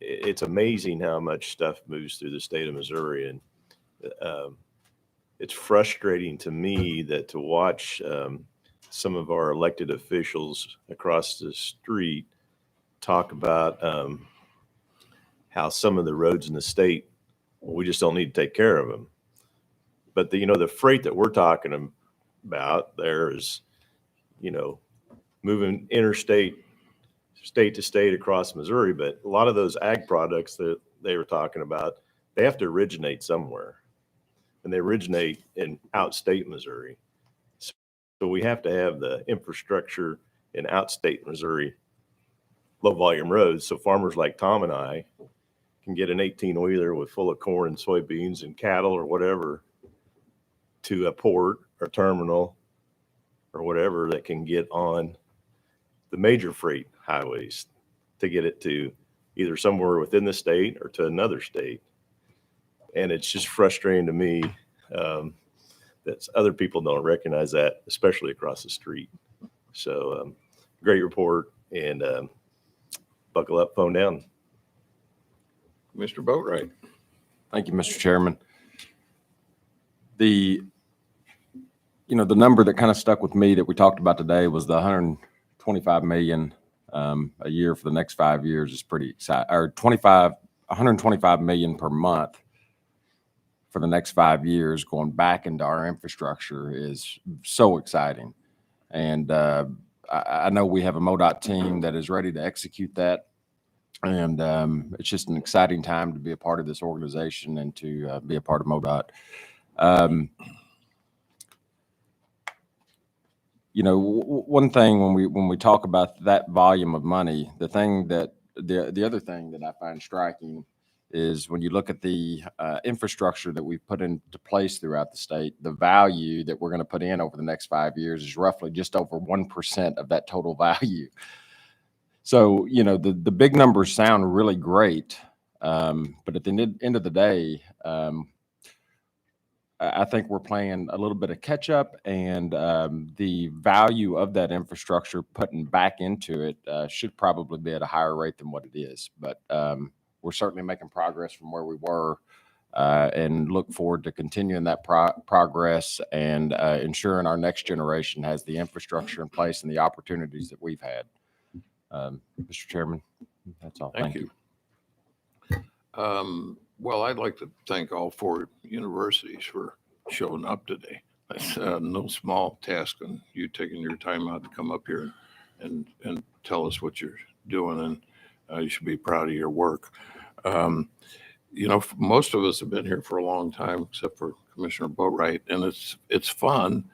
it's amazing how much stuff moves through the state of Missouri, and it's frustrating to me that to watch some of our elected officials across the street talk about how some of the roads in the state, we just don't need to take care of them. But the freight that we're talking about there is, moving interstate, state to state across Missouri. But a lot of those ag products that they were talking about, they have to originate somewhere, and they originate in outstate Missouri. So we have to have the infrastructure in outstate Missouri, low volume roads, so farmers like Tom and I can get an 18-wheeler with full of corn and soybeans and cattle or whatever to a port or terminal or whatever that can get on the major freight highways to get it to either somewhere within the state or to another state. And it's just frustrating to me that other people don't recognize that, especially across the street. So great report, and buckle up, phone down. Mr. Boatwright. Thank you, Mr. Chairman. The number that kind of stuck with me that we talked about today was the 125 million a year for the next 5 years is pretty exciting. Or 125 million per month for the next 5 years going back into our infrastructure is so exciting. And I know we have a MoDOT team that is ready to execute that. And it's just an exciting time to be a part of this organization and to be a part of MoDOT. One thing when we talk about that volume of money, the other thing that I find striking is when you look at the infrastructure that we've put into place throughout the state, the value that we're going to put in over the next 5 years is roughly just over 1% of that total value. So, the big numbers sound really great, but at the end of the day, I think we're playing a little bit of catch up, and the value of that infrastructure putting back into it should probably be at a higher rate than what it is. But we're certainly making progress from where we were, and look forward to continuing that progress and ensuring our next generation has the infrastructure in place and the opportunities that we've had. Mr. Chairman, that's all. Thank you. Well, I'd like to thank all 4 universities for showing up today. That's no small task, and you taking your time out to come up here and tell us what you're doing, and you should be proud of your work. Most of us have been here for a long time, except for Commissioner Boatwright, and it's fun.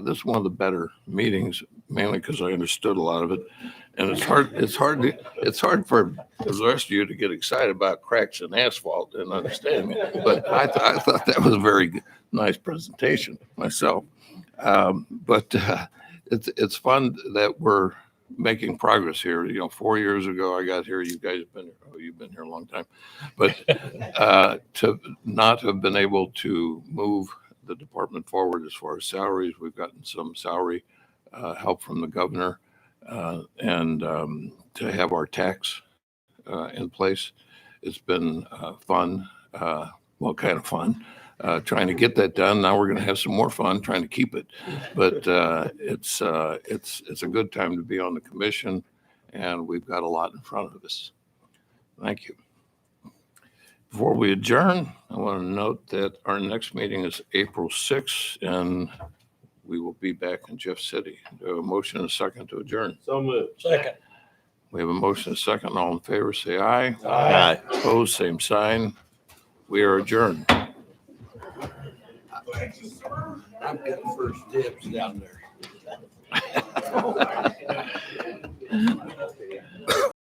This is one of the better meetings, mainly because I understood a lot of it, and it's hard for the rest of you to get excited about cracks in asphalt and understand me. But I thought that was a very nice presentation myself. But it's fun that we're making progress here. 4 years ago I got here, you guys have been, you've been here a long time, but to not have been able to move the department forward as far as salaries, we've gotten some salary help from the governor, and to have our tax in place, it's been fun, well, kind of fun. Trying to get that done. Now we're going to have some more fun trying to keep it. But it's a good time to be on the commission, and we've got a lot in front of us. Thank you. Before we adjourn, I want to note that our next meeting is April 6th, and we will be back in Jeff City. Do I have a motion and a second to adjourn? So moved. Second. We have a motion and a second. All in favor, say aye. Aye. Opposed, same sign. We are adjourned. Thank you, sir. I've got first dibs down there.